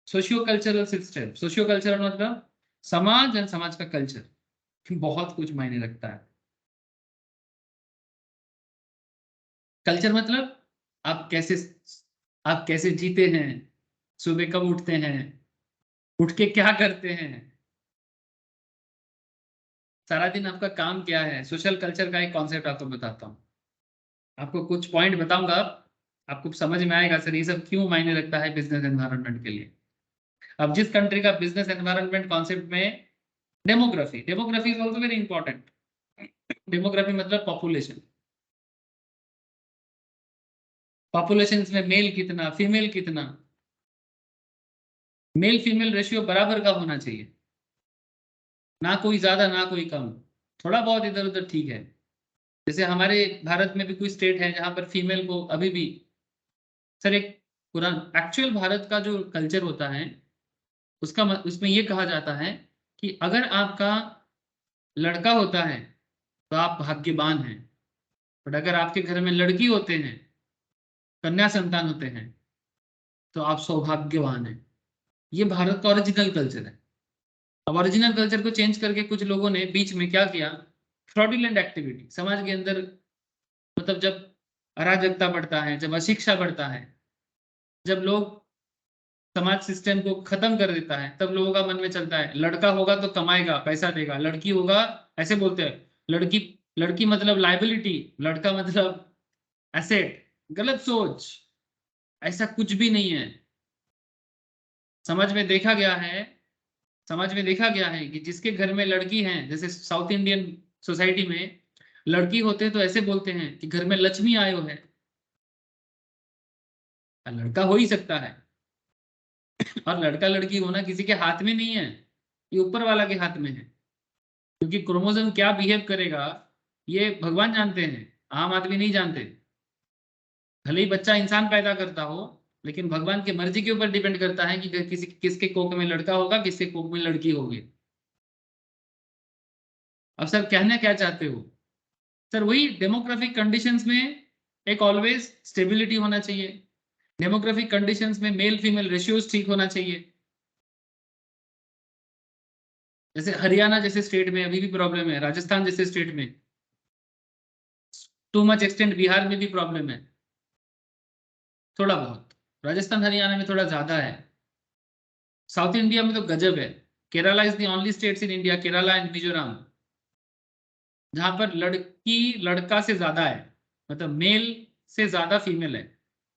socio cultural system. Socio cultural मतलब समाज एंड समाज का कल्चर, बहुत कुछ मायने रखता है। कल्चर मतलब आप कैसे, आप कैसे जीते हैं, सुबह कब उठते हैं, उठ के क्या करते हैं, सारा दिन आपका काम क्या है। सोशल कल्चर का एक कॉन्सेप्ट आपको बताता हूँ, आपको कुछ पॉइंट बताऊंगा, आपको समझ में आएगा सर ये सब क्यों मायने रखता है बिजनेस एनवायरनमेंट के लिए। अब जिस कंट्री का बिजनेस एनवायरनमेंट कॉन्सेप्ट में demography, demography is also very important. Demography मतलब पॉपुलेशन, पॉपुलेशन में मेल कितना, फीमेल कितना, मेल फीमेल रेशियो बराबर का होना चाहिए, ना कोई ज्यादा ना कोई कम। थोड़ा बहुत इधर उधर ठीक है, जैसे हमारे भारत में भी कोई स्टेट है जहां पर फीमेल को अभी भी, सर एक पूरा एक्चुअल भारत का जो कल्चर होता है उसका उसमें ये कहा जाता है कि अगर आपका लड़का होता है तो आप भाग्यवान हैं, बट अगर आपके घर में लड़की होते हैं, कन्या संतान होते हैं, तो आप सौभाग्यवान हैं। ये भारत का ओरिजिनल कल्चर है। अब ओरिजिनल कल्चर को चेंज करके कुछ लोगों ने बीच में क्या किया, फ्रॉडुलेंट एक्टिविटी समाज के अंदर, मतलब जब अराजकता बढ़ता है, जब अशिक्षा बढ़ता है, जब लोग समाज सिस्टम को खत्म कर देता है, तब लोगों का मन में चलता है लड़का होगा तो कमाएगा पैसा देगा, लड़की होगा, ऐसे बोलते हैं लड़की, लड़की मतलब लाइबिलिटी, लड़का मतलब एसेट। गलत सोच, ऐसा कुछ भी नहीं है। समझ में देखा गया है, समाज में देखा गया है कि जिसके घर में लड़की है, जैसे साउथ इंडियन सोसाइटी में लड़की होते हैं तो ऐसे बोलते हैं कि घर में लक्ष्मी आयो है। लड़का हो ही सकता है, और लड़का लड़की होना किसी के हाथ में नहीं है, ये ऊपर वाला के हाथ में है। क्योंकि क्रोमोसोम क्या बिहेव करेगा ये भगवान जानते हैं, आम आदमी नहीं जानते। भले ही बच्चा इंसान पैदा करता हो, लेकिन भगवान की मर्जी के ऊपर डिपेंड करता है कि किसी किसके कोख में लड़का होगा, किसके कोख में लड़की होगी। अब सर कहना क्या चाहते हो? सर वही डेमोग्राफिक कंडीशंस में एक ऑलवेज स्टेबिलिटी होना चाहिए, डेमोग्राफिक कंडीशंस में मेल फीमेल रेशियोज ठीक होना चाहिए। जैसे हरियाणा जैसे स्टेट में अभी भी प्रॉब्लम है, राजस्थान जैसे स्टेट में, टू मच एक्सटेंट बिहार में भी प्रॉब्लम है, थोड़ा बहुत राजस्थान हरियाणा में थोड़ा ज्यादा है। साउथ इंडिया में तो गजब है। Kerala is the only states in India, Kerala and Mizoram, जहां पर लड़की लड़का से ज्यादा है, मतलब मेल से ज्यादा फीमेल है।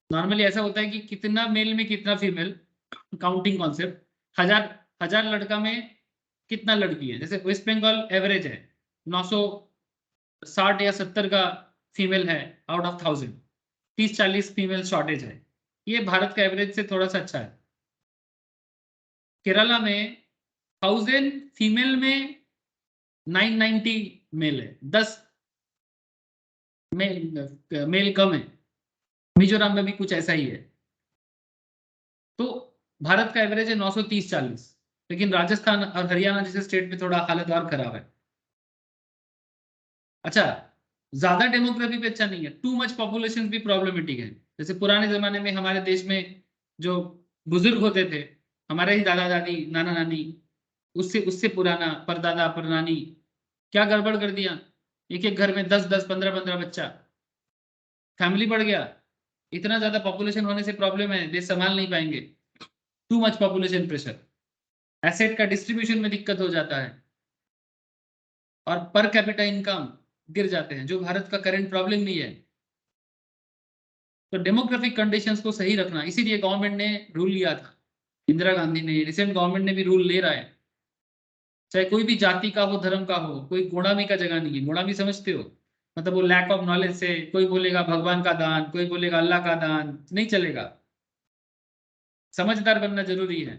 नॉर्मली ऐसा होता है कि कितना मेल में कितना फीमेल, काउंटिंग कॉन्सेप्ट, हजार हजार लड़का में कितना लड़की है। जैसे वेस्ट बंगाल एवरेज है 900 60 या 70 का फीमेल है आउट ऑफ 1000, 30-40 फीमेल शॉर्टेज है। ये भारत का एवरेज से थोड़ा सा अच्छा है। केरला में 1000 फीमेल में 990 मेल है, 10 मेल कम है। मिजोरम में भी कुछ ऐसा ही है। तो भारत का एवरेज है 930-40, लेकिन राजस्थान और हरियाणा जैसे स्टेट में थोड़ा हालत और खराब है। अच्छा, ज्यादा डेमोग्राफी पे अच्छा नहीं है, टू मच पॉपुलेशन भी प्रॉब्लमेटिक है। जैसे पुराने जमाने में हमारे देश में जो बुजुर्ग होते थे, हमारे ही दादा दादी नाना नानी, उससे उससे पुराना परदादा परनानी, क्या गड़बड़ कर दिया, एक एक घर में 10-10 15-15 बच्चा, फैमिली बढ़ गया। इतना ज्यादा पॉपुलेशन होने से प्रॉब्लम है, देश संभाल नहीं पाएंगे। Too much population pressure, asset का डिस्ट्रीब्यूशन में दिक्कत हो जाता है, और पर कैपिटा इनकम गिर जाते हैं, जो भारत का करंट प्रॉब्लम नहीं है। तो डेमोग्राफिक कंडीशंस को सही रखना, इसीलिए गवर्नमेंट ने रूल लिया था, इंदिरा गांधी ने, रिसेंट गवर्नमेंट ने भी रूल ले रहा है। चाहे कोई भी जाति का हो, धर्म का हो, कोई गुणामी का जगह नहीं है। गुणामी समझते हो, मतलब वो लैक ऑफ नॉलेज से, कोई बोलेगा भगवान का दान, कोई बोलेगा अल्लाह का दान, नहीं चलेगा। समझदार बनना जरूरी है,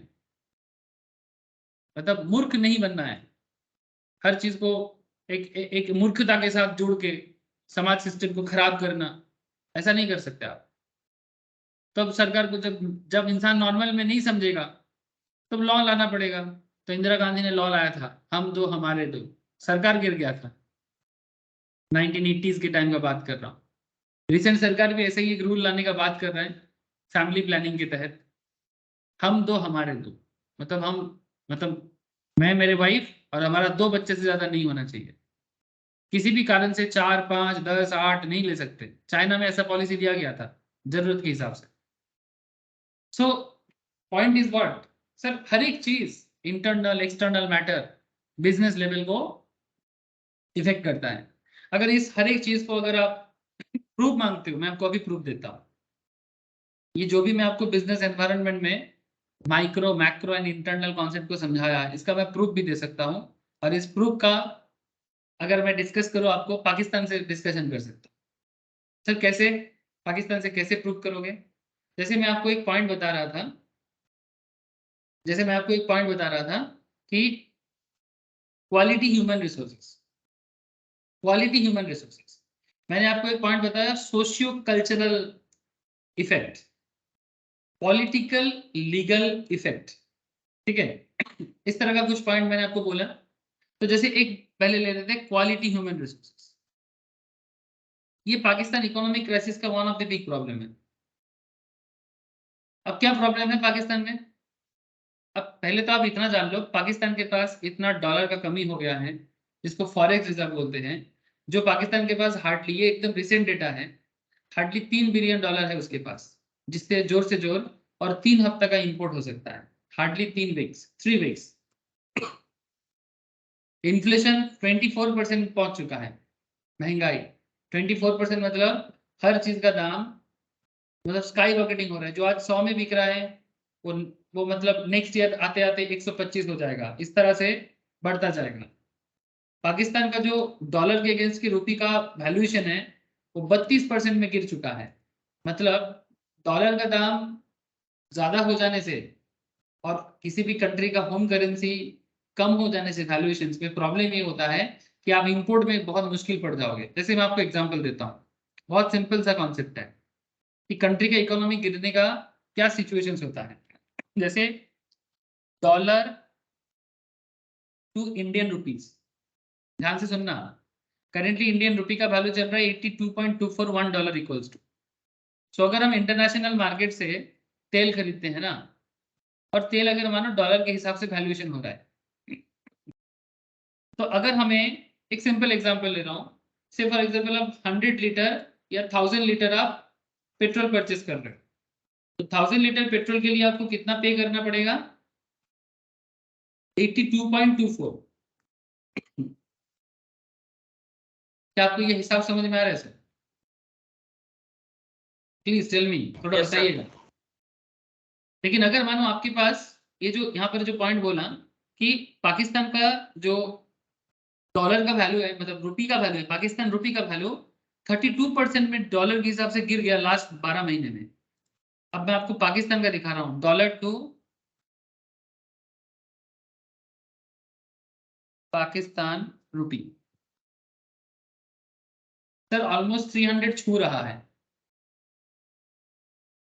मतलब मूर्ख नहीं बनना है। हर चीज को एक मूर्खता के साथ जोड़ के समाज सिस्टम को खराब करना, ऐसा नहीं कर सकते आप। तब सरकार को, जब जब इंसान नॉर्मल में नहीं समझेगा, तब लॉ लाना पड़ेगा। तो इंदिरा गांधी ने लॉ लाया था, हम दो हमारे दो, सरकार गिर गया था। 1980s के टाइम का बात कर रहा हूँ। रिसेंट सरकार भी ऐसे ही एक रूल लाने का बात कर रहे हैं, फैमिली प्लानिंग के तहत, हम दो हमारे दो, मतलब हम, मतलब मैं मेरे वाइफ और हमारा 2 बच्चे से ज्यादा नहीं होना चाहिए। किसी भी कारण से 4 5 10 8 नहीं ले सकते। चाइना में ऐसा पॉलिसी दिया गया था जरूरत के हिसाब से। So point is what sir, हर एक चीज, internal external matter, business level को इफेक्ट करता है। अगर इस हर एक चीज को अगर आप प्रूफ मांगते हो, मैं आपको अभी प्रूफ देता हूँ। ये जो भी मैं आपको बिजनेस एनवायरनमेंट में micro macro and internal concept को समझाया है, इसका मैं प्रूफ भी दे सकता हूँ। और इस प्रूफ का अगर मैं डिस्कस करूँ, आपको पाकिस्तान से डिस्कशन कर सकता हूँ। सर कैसे, पाकिस्तान से कैसे प्रूव करोगे? जैसे मैं आपको एक पॉइंट बता रहा था, जैसे मैं आपको एक पॉइंट बता रहा था कि quality human resources, quality human resources, मैंने आपको एक पॉइंट बताया socio cultural effect, political legal effect, ठीक है। इस तरह का कुछ पॉइंट मैंने आपको बोला। तो जैसे एक पहले ले लेते हैं क्वालिटी ह्यूमन रिसोर्सेज। ये पाकिस्तान इकोनॉमिक क्राइसिस का one of the big problem है। अब क्या प्रॉब्लम है पाकिस्तान में? अब पहले तो आप इतना जान लो, पाकिस्तान के पास इतना डॉलर का कमी हो गया है, जिसको फॉरेक्स रिजर्व बोलते हैं, जो पाकिस्तान के पास हार्डली, ये एकदम रिसेंट डेटा है, हार्डली $3 बिलियन है उसके पास, जिससे जोर से जोर और 3 हफ्ते का इंपोर्ट हो सकता है। Hardly 3 weeks, 3 weeks. इन्फ्लेशन 24% पहुंच चुका है, महंगाई 24%, मतलब हर चीज का दाम, मतलब स्काई रॉकेटिंग हो रहा है। जो आज 100 में बिक रहा है, वो वो मतलब नेक्स्ट ईयर आते आते 125 हो जाएगा, इस तरह से बढ़ता जाएगा। पाकिस्तान का जो डॉलर के अगेंस्ट की रुपी का वैल्यूएशन है, वो 32% में गिर चुका है। मतलब डॉलर का दाम ज्यादा हो जाने से और किसी भी कंट्री का होम करेंसी कम हो जाने से वैल्यूएशन में प्रॉब्लम ये होता है कि आप इंपोर्ट में बहुत मुश्किल पड़ जाओगे। जैसे मैं आपको एग्जांपल देता हूँ, बहुत सिंपल सा कॉन्सेप्ट है कि कंट्री का इकोनॉमी गिरने का क्या सिचुएशंस होता है। जैसे डॉलर टू इंडियन रुपीज, ध्यान से सुनना। करेंटली इंडियन रुपी का वैल्यू चल रहा है $82.241 इक्वल्स टू। सो अगर हम इंटरनेशनल मार्केट से तेल खरीदते हैं ना, और तेल अगर मानो डॉलर के हिसाब से वैल्यूएशन हो रहा है, तो अगर हमें, एक सिंपल एग्जांपल ले रहा हूँ, से फॉर एग्जांपल आप 100 लीटर या 1000 लीटर आप पेट्रोल परचेस कर रहे हो, तो 1000 लीटर पेट्रोल के लिए आपको कितना पे करना पड़ेगा? 82.24। क्या आपको ये हिसाब समझ में आ रहा है सर? प्लीज टेल मी, थोड़ा बताइएगा। लेकिन अगर मानो आपके पास, ये जो यहाँ पर जो पॉइंट बोला कि पाकिस्तान का जो डॉलर का वैल्यू है, मतलब रुपी का वैल्यू है, पाकिस्तान रुपी का वैल्यू 32% में डॉलर के हिसाब से गिर गया लास्ट 12 महीने में। अब मैं आपको पाकिस्तान का दिखा रहा हूँ, dollar to Pakistan rupee, sir almost 300 छू रहा है।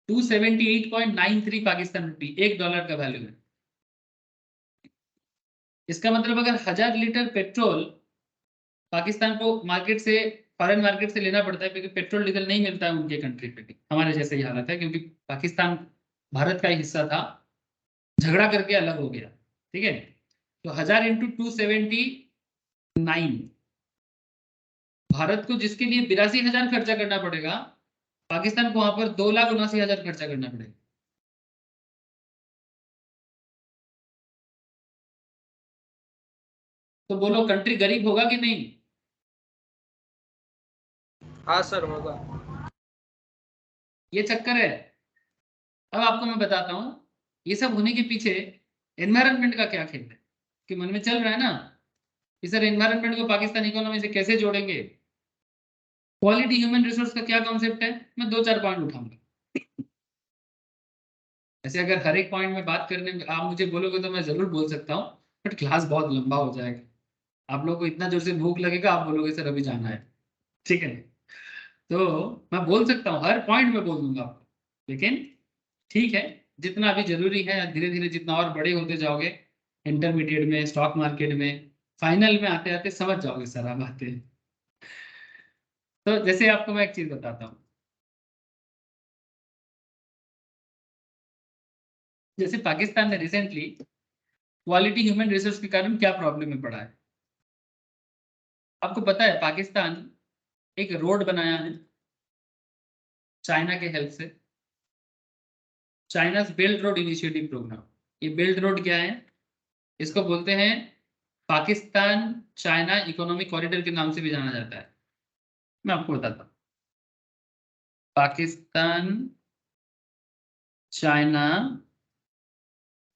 278.93 पाकिस्तान रुपी एक डॉलर का वैल्यू है। इसका मतलब अगर 1000 लीटर पेट्रोल पाकिस्तान को मार्केट से, फॉरेन मार्केट से लेना पड़ता है, क्योंकि पेट्रोल डीजल नहीं मिलता है उनके कंट्री पे भी, हमारे जैसे ही हालत है, क्योंकि पाकिस्तान भारत का ही हिस्सा था, झगड़ा करके अलग हो गया, ठीक है। तो 1000 इंटू 279, भारत को जिसके लिए 82,000 खर्चा करना पड़ेगा, पाकिस्तान को वहां पर 2,79,000 खर्चा करना पड़ेगा। तो बोलो कंट्री गरीब होगा कि नहीं? हाँ सर होगा। ये चक्कर है। अब आपको मैं बताता हूँ ये सब होने के पीछे एनवायरनमेंट का क्या खेल है, कि मन में चल रहा है ना कि सर एनवायरनमेंट को पाकिस्तान इकोनॉमी से कैसे जोड़ेंगे। क्वालिटी ह्यूमन रिसोर्स का क्या कॉन्सेप्ट है, मैं 2-4 पॉइंट उठाऊंगा। ऐसे अगर हर एक पॉइंट में बात करने में आप मुझे बोलोगे तो मैं जरूर बोल सकता हूँ, बट क्लास बहुत लंबा हो जाएगा, आप लोगों को इतना जोर से भूख लगेगा, आप बोलोगे सर अभी जाना है, ठीक है। तो मैं बोल सकता हूँ, हर पॉइंट में बोल दूंगा आपको, लेकिन ठीक है, जितना अभी जरूरी है, धीरे धीरे जितना और बड़े होते जाओगे, इंटरमीडिएट में, स्टॉक मार्केट में, फाइनल में आते आते समझ जाओगे सारा बातें। तो जैसे आपको मैं एक चीज बताता हूँ, जैसे पाकिस्तान ने रिसेंटली क्वालिटी ह्यूमन रिसोर्स के कारण क्या प्रॉब्लम में पड़ा है। आपको पता है पाकिस्तान एक रोड बनाया है चाइना के हेल्प से, China Belt Road Initiative programme. ये बेल्ट रोड क्या है, इसको बोलते हैं पाकिस्तान चाइना इकोनॉमिक कॉरिडोर के नाम से भी जाना जाता है। मैं आपको बताता हूँ, पाकिस्तान चाइना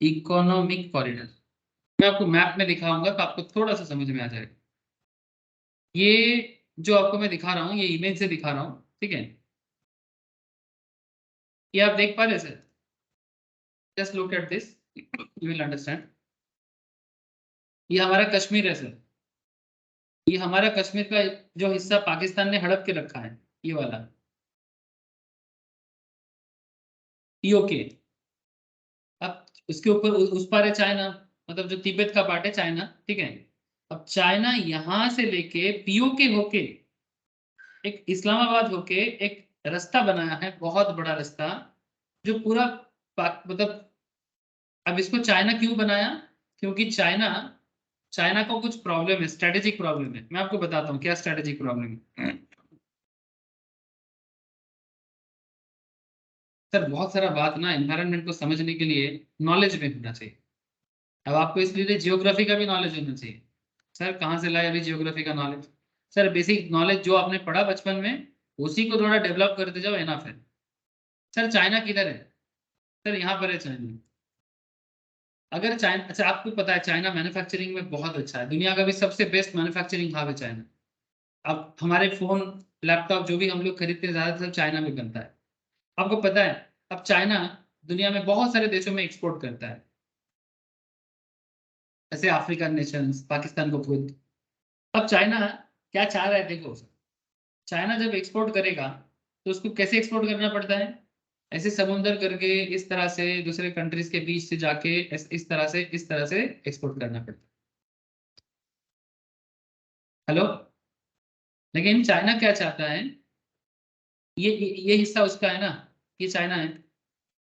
इकोनॉमिक कॉरिडोर, मैं आपको मैप में दिखाऊंगा तो आपको थोड़ा सा समझ में आ जाएगा। ये जो आपको मैं दिखा रहा हूँ, ये इमेज से दिखा रहा हूँ, ठीक है। ये आप देख पा रहे sir, just look at this, you will understand. ये हमारा कश्मीर है सर, ये हमारा कश्मीर का जो हिस्सा पाकिस्तान ने हड़प के रखा है, ये वाला पीओके। अब उसके ऊपर उस पार है चाइना, मतलब जो तिब्बत का पार्ट है चाइना, ठीक है। अब चाइना यहां से लेके पीओके होके एक इस्लामाबाद होके एक रास्ता बनाया है, बहुत बड़ा रास्ता, जो पूरा मतलब, अब इसको चाइना क्यों बनाया, क्योंकि चाइना चाइना को कुछ प्रॉब्लम है, स्ट्रेटेजिक प्रॉब्लम है। मैं आपको बताता हूँ क्या स्ट्रेटेजिक प्रॉब्लम है। सर बहुत सारा बात ना एनवायरनमेंट को समझने के लिए नॉलेज में होना चाहिए। अब आपको इसलिए जियोग्राफी का भी नॉलेज होना चाहिए। सर कहाँ से लाए अभी जियोग्राफी का नॉलेज? सर बेसिक नॉलेज जो आपने पढ़ा बचपन में, उसी को थोड़ा डेवलप करते जाओ, एनफ है। सर चाइना किधर है? सर यहाँ पर है चाइना। अगर चाइना, अच्छा आपको पता है चाइना मैन्युफैक्चरिंग में बहुत अच्छा है, दुनिया का भी सबसे बेस्ट मैन्युफैक्चरिंग हब है चाइना। अब हमारे फोन लैपटॉप जो भी हम लोग खरीदते हैं ज्यादातर चाइना में बनता है। आपको पता है अब चाइना दुनिया में बहुत सारे देशों में एक्सपोर्ट करता है, जैसे अफ्रीकन नेशंस, पाकिस्तान को खुद। अब चाइना क्या चाह रहा है, देखो चाइना जब एक्सपोर्ट करेगा तो उसको कैसे एक्सपोर्ट करना पड़ता है, ऐसे समुंदर करके इस तरह से दूसरे कंट्रीज के बीच से जाके इस तरह से एक्सपोर्ट करना पड़ता है। हेलो, लेकिन चाइना क्या चाहता है, ये हिस्सा उसका है ना, ये चाइना है,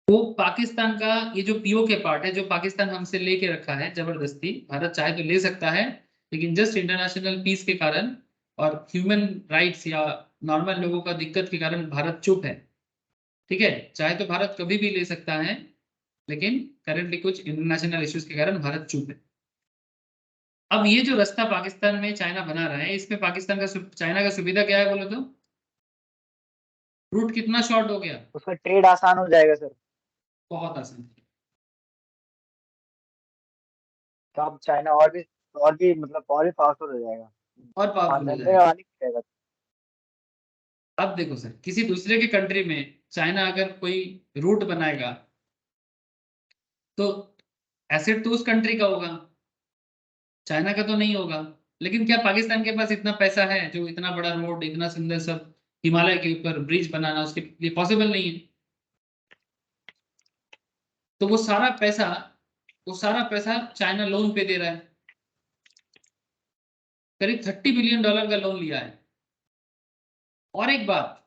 वो पाकिस्तान का ये जो पीओ के पार्ट है, जो पाकिस्तान हमसे लेके रखा है जबरदस्ती, भारत चाहे तो ले सकता है, लेकिन जस्ट इंटरनेशनल पीस के कारण और ह्यूमन राइट्स या नॉर्मल लोगों का दिक्कत के कारण भारत चुप है, ठीक है। चाहे तो भारत कभी भी ले सकता है, लेकिन करेंटली कुछ इंटरनेशनल इश्यूज के कारण भारत चुप है। अब ये जो रास्ता पाकिस्तान में चाइना बना रहा है, इसमें पाकिस्तान का चाइना का सुविधा क्या है बोलो तो? रूट कितना शॉर्ट हो गया? उसका ट्रेड आसान हो जाएगा सर। बहुत आसान। तो अब चाइना और भी तो और भी मतलब और भी पावरफुल हो जाएगा। और हाँ, पावरफुल हो धंधे में जाएगा। मालिक रहेगा। अब देखो सर, किसी दूसरे के कंट्री में चाइना अगर कोई रूट बनाएगा तो एसेट तो उस कंट्री का होगा, चाइना का तो नहीं होगा। लेकिन क्या पाकिस्तान के पास इतना पैसा है जो इतना बड़ा रोड, इतना सुंदर सब हिमालय के ऊपर ब्रिज बनाना उसके लिए पॉसिबल नहीं है। तो वो सारा पैसा चाइना लोन पे दे रहा है, करीब $30 बिलियन का लोन लिया है। और एक बात,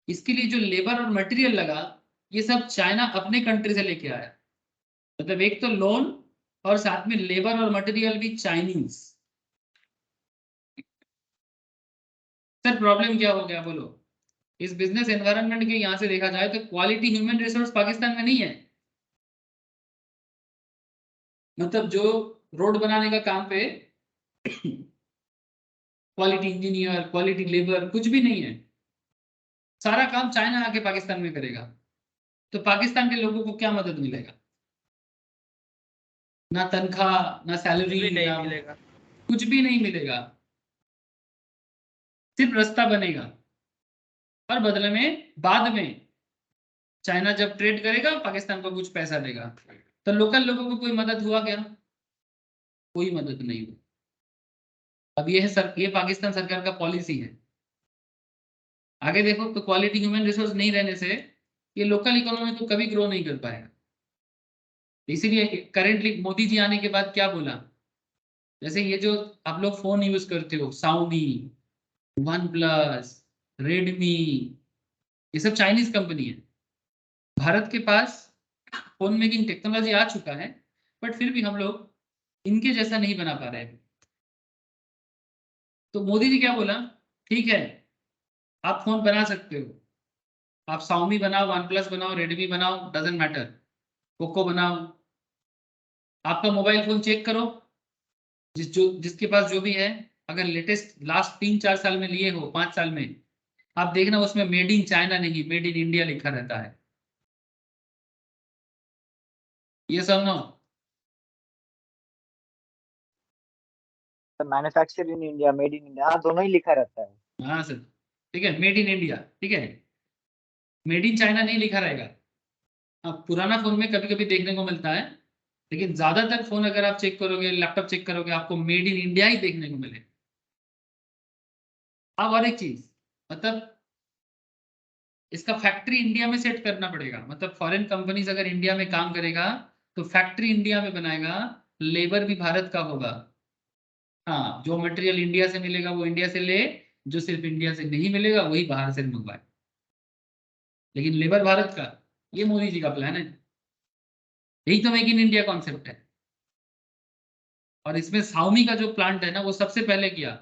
इसके लिए जो लेबर और मटेरियल लगा, ये सब चाइना अपने कंट्री से लेके आया। मतलब एक तो लोन और साथ में लेबर और मटेरियल भी चाइनीज। सर प्रॉब्लम क्या हो गया बोलो? इस बिजनेस एनवायरनमेंट के यहां से देखा जाए तो क्वालिटी ह्यूमन रिसोर्स पाकिस्तान में नहीं है। मतलब जो रोड बनाने का काम पे क्वालिटी इंजीनियर, क्वालिटी लेबर कुछ भी नहीं है। सारा काम चाइना आके पाकिस्तान में करेगा। तो पाकिस्तान के लोगों को क्या मदद मिलेगा? ना तनख्वाह, ना कुछ सैलरी, भी नहीं ना मिलेगा। कुछ भी नहीं मिलेगा। सिर्फ रास्ता बनेगा और बदले में बाद में चाइना जब ट्रेड करेगा पाकिस्तान को कुछ पैसा देगा। तो लोकल लोगों को कोई मदद हुआ क्या? कोई मदद नहीं हुई। अब ये पाकिस्तान सरकार का पॉलिसी है। आगे देखो तो क्वालिटी ह्यूमन रिसोर्स नहीं रहने से ये लोकल इकोनॉमी तो कभी ग्रो नहीं कर पाएगा। इसीलिए करेंटली मोदी जी आने के बाद क्या बोला, जैसे ये जो आप लोग फोन यूज करते हो, Xiaomi, वन प्लस, रेडमी, ये सब चाइनीज कंपनी है। भारत के पास फोन मेकिंग टेक्नोलॉजी आ चुका है, बट फिर भी हम लोग इनके जैसा नहीं बना पा रहे हैं। तो मोदी जी क्या बोला, ठीक है आप फोन बना सकते हो, आप Xiaomi बनाओ, वन प्लस बनाओ, रेडमी बनाओ, डजेंट मैटर, पोको बनाओ। आपका मोबाइल फोन चेक करो, जिसके पास जो भी है, अगर लेटेस्ट लास्ट 3-4 साल में लिए हो, 5 साल में, आप देखना उसमें मेड इन चाइना नहीं, मेड इन इंडिया लिखा रहता है। ये सब ना। तो manufacture in India, made in India, हाँ दोनों ही लिखा रहता है। हाँ सर, ठीक है, मेड इन इंडिया, ठीक है, मेड इन चाइना नहीं लिखा रहेगा। अब पुराना फोन में कभी कभी देखने को मिलता है, लेकिन ज्यादातर फोन अगर आप चेक करोगे, लैपटॉप चेक करोगे, आपको मेड इन इंडिया ही देखने को मिले। अब और एक चीज, मतलब इसका फैक्ट्री इंडिया में सेट करना पड़ेगा। मतलब फॉरेन कंपनीज अगर इंडिया में काम करेगा तो फैक्ट्री इंडिया में बनाएगा, लेबर भी भारत का होगा। हाँ, जो मटेरियल इंडिया से मिलेगा वो इंडिया से ले, जो सिर्फ इंडिया से नहीं मिलेगा वही बाहर से मंगवाए, लेकिन लेबर भारत का। ये मोदी जी का प्लान है। यही तो मेक इन इंडिया कॉन्सेप्ट है। और इसमें Xiaomi का जो प्लांट है ना, वो सबसे पहले किया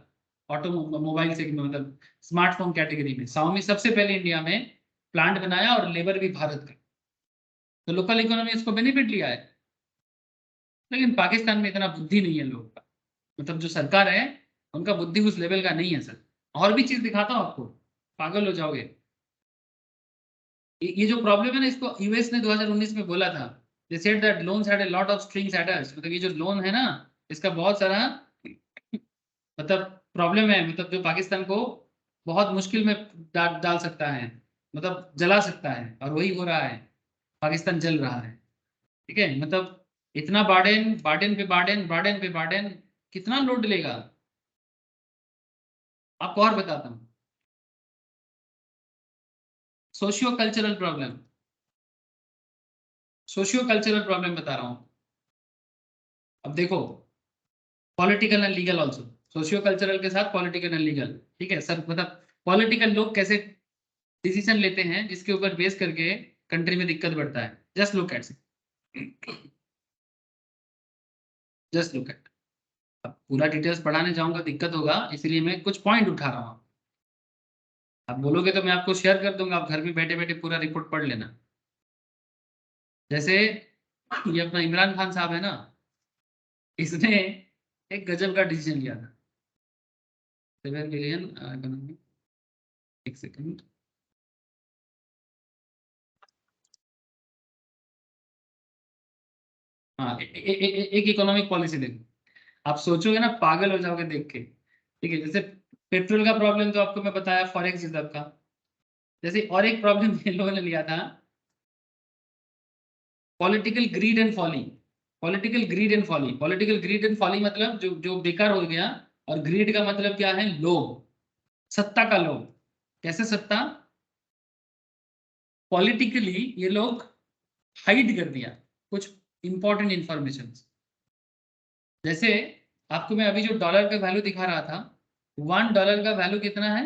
ऑटोमोबाइल से, मतलब स्मार्टफोन कैटेगरी में Xiaomi सबसे पहले इंडिया में प्लांट बनाया, और लेबर भी भारत का। तो लोकल इकोनॉमी इसको बेनिफिट लिया है। लेकिन पाकिस्तान में इतना बुद्धि नहीं है लोगों का। मतलब जो सरकार है उनका बुद्धि उस लेवल का नहीं है सर। और भी चीज दिखाता हूँ आपको, पागल हो जाओगे। ये जो प्रॉब्लम है ना, इसको यूएस ने 2019 में बोला था। They said that loans had a lot of strings attached. मतलब ये जो लोन है ना, इसका बहुत सारा मतलब प्रॉब्लम है, मतलब जो पाकिस्तान को बहुत मुश्किल में डाल सकता है, मतलब जला सकता है, और वही हो रहा है। पाकिस्तान जल रहा है। ठीक है, मतलब इतना बार्डन, बार्डन पे बार्डन, बार्डन पे बार्डन, कितना लोड लेगा? आपको और बताता हूँ, socio cultural problem, socio cultural problem बता रहा हूँ। अब देखो, political and legal also, socio cultural के साथ पॉलिटिकल एंड लीगल। ठीक है सर, मतलब पॉलिटिकल लोग कैसे डिसीजन लेते हैं जिसके ऊपर बेस करके कंट्री में दिक्कत बढ़ता है। Just look at, just look at. अब पूरा डिटेल्स पढ़ाने जाऊंगा दिक्कत होगा, इसीलिए मैं कुछ पॉइंट उठा रहा हूँ। आप बोलोगे तो मैं आपको शेयर कर दूंगा, आप घर में बैठे बैठे पूरा रिपोर्ट पढ़ लेना। जैसे ये अपना इमरान खान साहब है ना, इसने एक गजब का डिसीजन लिया था। 7 बिलियन इकोनॉमी, एक सेकंड, हाँ एक इकोनॉमिक पॉलिसी देखो। आप सोचोगे ना, पागल हो जाओगे देख के। ठीक है, जैसे पेट्रोल का प्रॉब्लम तो आपको मैं बताया, फॉरेक्स रिजर्व का। जैसे और एक प्रॉब्लम इन लोगों ने लिया था, political greed and folly. Political greed and folly, political greed and folly मतलब जो जो बेकार हो गया। और ग्रीड का मतलब क्या है? लोभ, सत्ता का लोभ। कैसे सत्ता? पॉलिटिकली ये लोग हाइड कर दिया कुछ इंपॉर्टेंट इंफॉर्मेशन। जैसे आपको मैं अभी जो डॉलर का वैल्यू दिखा रहा था, $1 का वैल्यू कितना है?